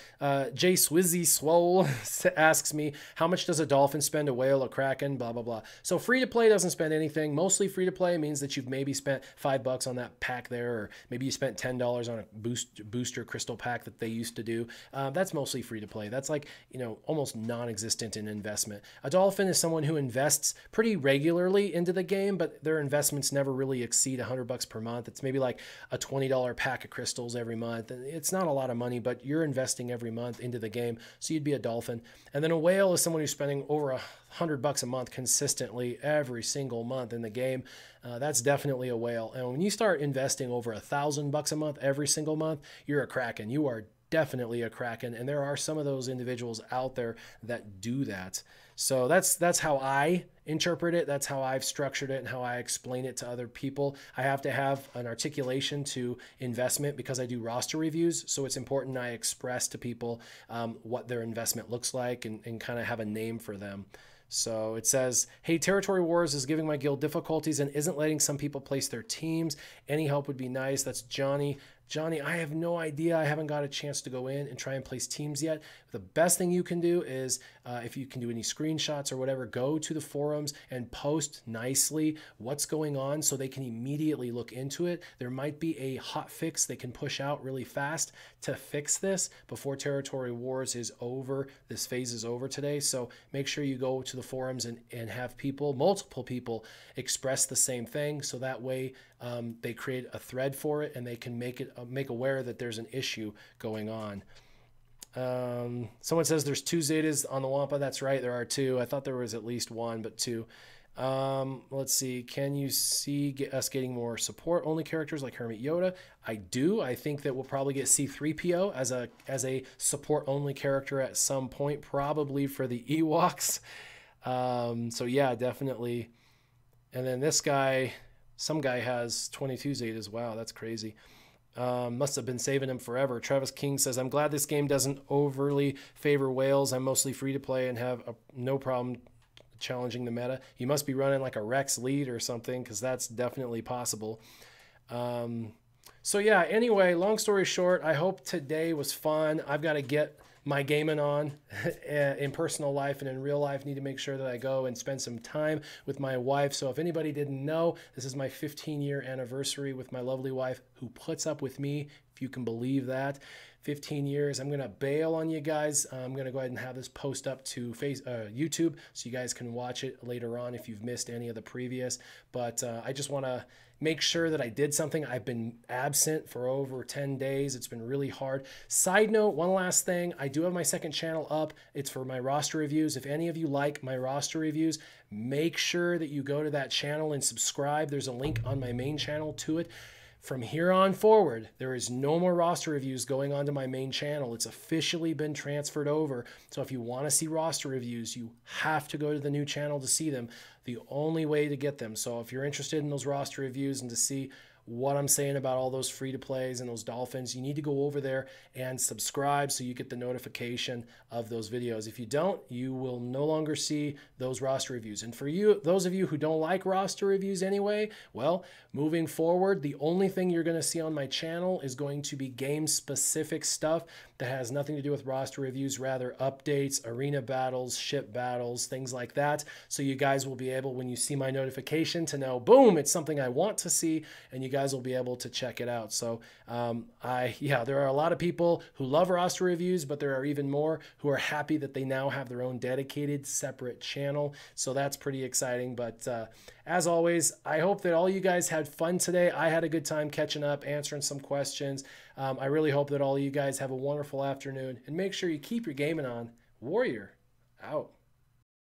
Jay Swizzy Swole asks me, how much does a dolphin spend, a whale, a kraken, blah, blah, blah. So free to play doesn't spend anything. Mostly free to play means that you've maybe spent $5 on that pack there, or maybe you spent $10 on a booster crystal pack that they used to do. That's mostly free to play. That's like, almost non-existent in investment. A dolphin is someone who invests pretty regularly into the game, but their investments never really exceed $100 per month. It's maybe like a $20 pack of crystals every month. It's not a lot of money, but you're investing every month into the game, so you'd be a dolphin. And then a whale is someone who's spending over $100 a month consistently every single month in the game. That's definitely a whale. And when you start investing over $1,000 a month every single month, you're a kraken. You are definitely a kraken, and there are some of those individuals out there that do that. So that's how I interpret it. That's how I've structured it and how I explain it to other people. I have to have an articulation to investment because I do roster reviews. So it's important I express to people what their investment looks like and kind of have a name for them. So it says, hey, Territory Wars is giving my guild difficulties and isn't letting some people place their teams. Any help would be nice. That's Johnny. Johnny, I have no idea. I haven't got a chance to go in and try and place teams yet. The best thing you can do is, if you can do any screenshots or whatever, go to the forums and post nicely what's going on so they can immediately look into it. There might be a hot fix they can push out really fast to fix this before Territory Wars is over. This phase is over today. So make sure you go to the forums and have people, multiple people, express the same thing. So that way they create a thread for it and they can make aware that there's an issue going on. Someone says there's 2 Zetas on the Wampa. That's right, there are 2. I thought there was at least 1, but 2. Let's see. Can you see us getting more support only characters like Hermit Yoda? I do. I think that we'll probably get C-3PO as a support only character at some point, probably for the Ewoks. So yeah, definitely. And then this guy, some guy has 22 Zetas. Wow, that's crazy. Must have been saving him forever. Travis King says, I'm glad this game doesn't overly favor whales. I'm mostly free to play and have no problem challenging the meta. You must be running like a Rex lead or something, because that's definitely possible. So yeah, anyway, long story short, I hope today was fun. I've got to get my gaming on in personal life and in real life. Need to make sure that I go and spend some time with my wife. So if anybody didn't know, this is my 15-year anniversary with my lovely wife, who puts up with me, if you can believe that. 15 years. I'm going to bail on you guys. I'm going to go ahead and have this post up to YouTube so you guys can watch it later on if you've missed any of the previous. But I just want to make sure that I did something. I've been absent for over 10 days. It's been really hard. Side note, one last thing. I do have my second channel up. It's for my roster reviews. If any of you like my roster reviews, make sure that you go to that channel and subscribe. There's a link on my main channel to it. From here on forward, there is no more roster reviews going onto my main channel. It's officially been transferred over. So if you want to see roster reviews, you have to go to the new channel to see them. The only way to get them. So if you're interested in those roster reviews and to see what I'm saying about all those free-to-plays and those dolphins, you need to go over there and subscribe so you get the notification of those videos. If you don't, you will no longer see those roster reviews. And for you, those of you who don't like roster reviews anyway, well, moving forward, the only thing you're going to see on my channel is going to be game-specific stuff that has nothing to do with roster reviews, rather updates, arena battles, ship battles, things like that. So you guys will be able, when you see my notification, to know, boom, it's something I want to see, and you guys will be able to check it out. So there are a lot of people who love roster reviews, but there are even more who are happy that they now have their own dedicated separate channel. So that's pretty exciting. But as always, I hope that all you guys had fun today. I had a good time catching up, answering some questions. I really hope that all you guys have a wonderful afternoon, and make sure you keep your gaming on. Warrior out.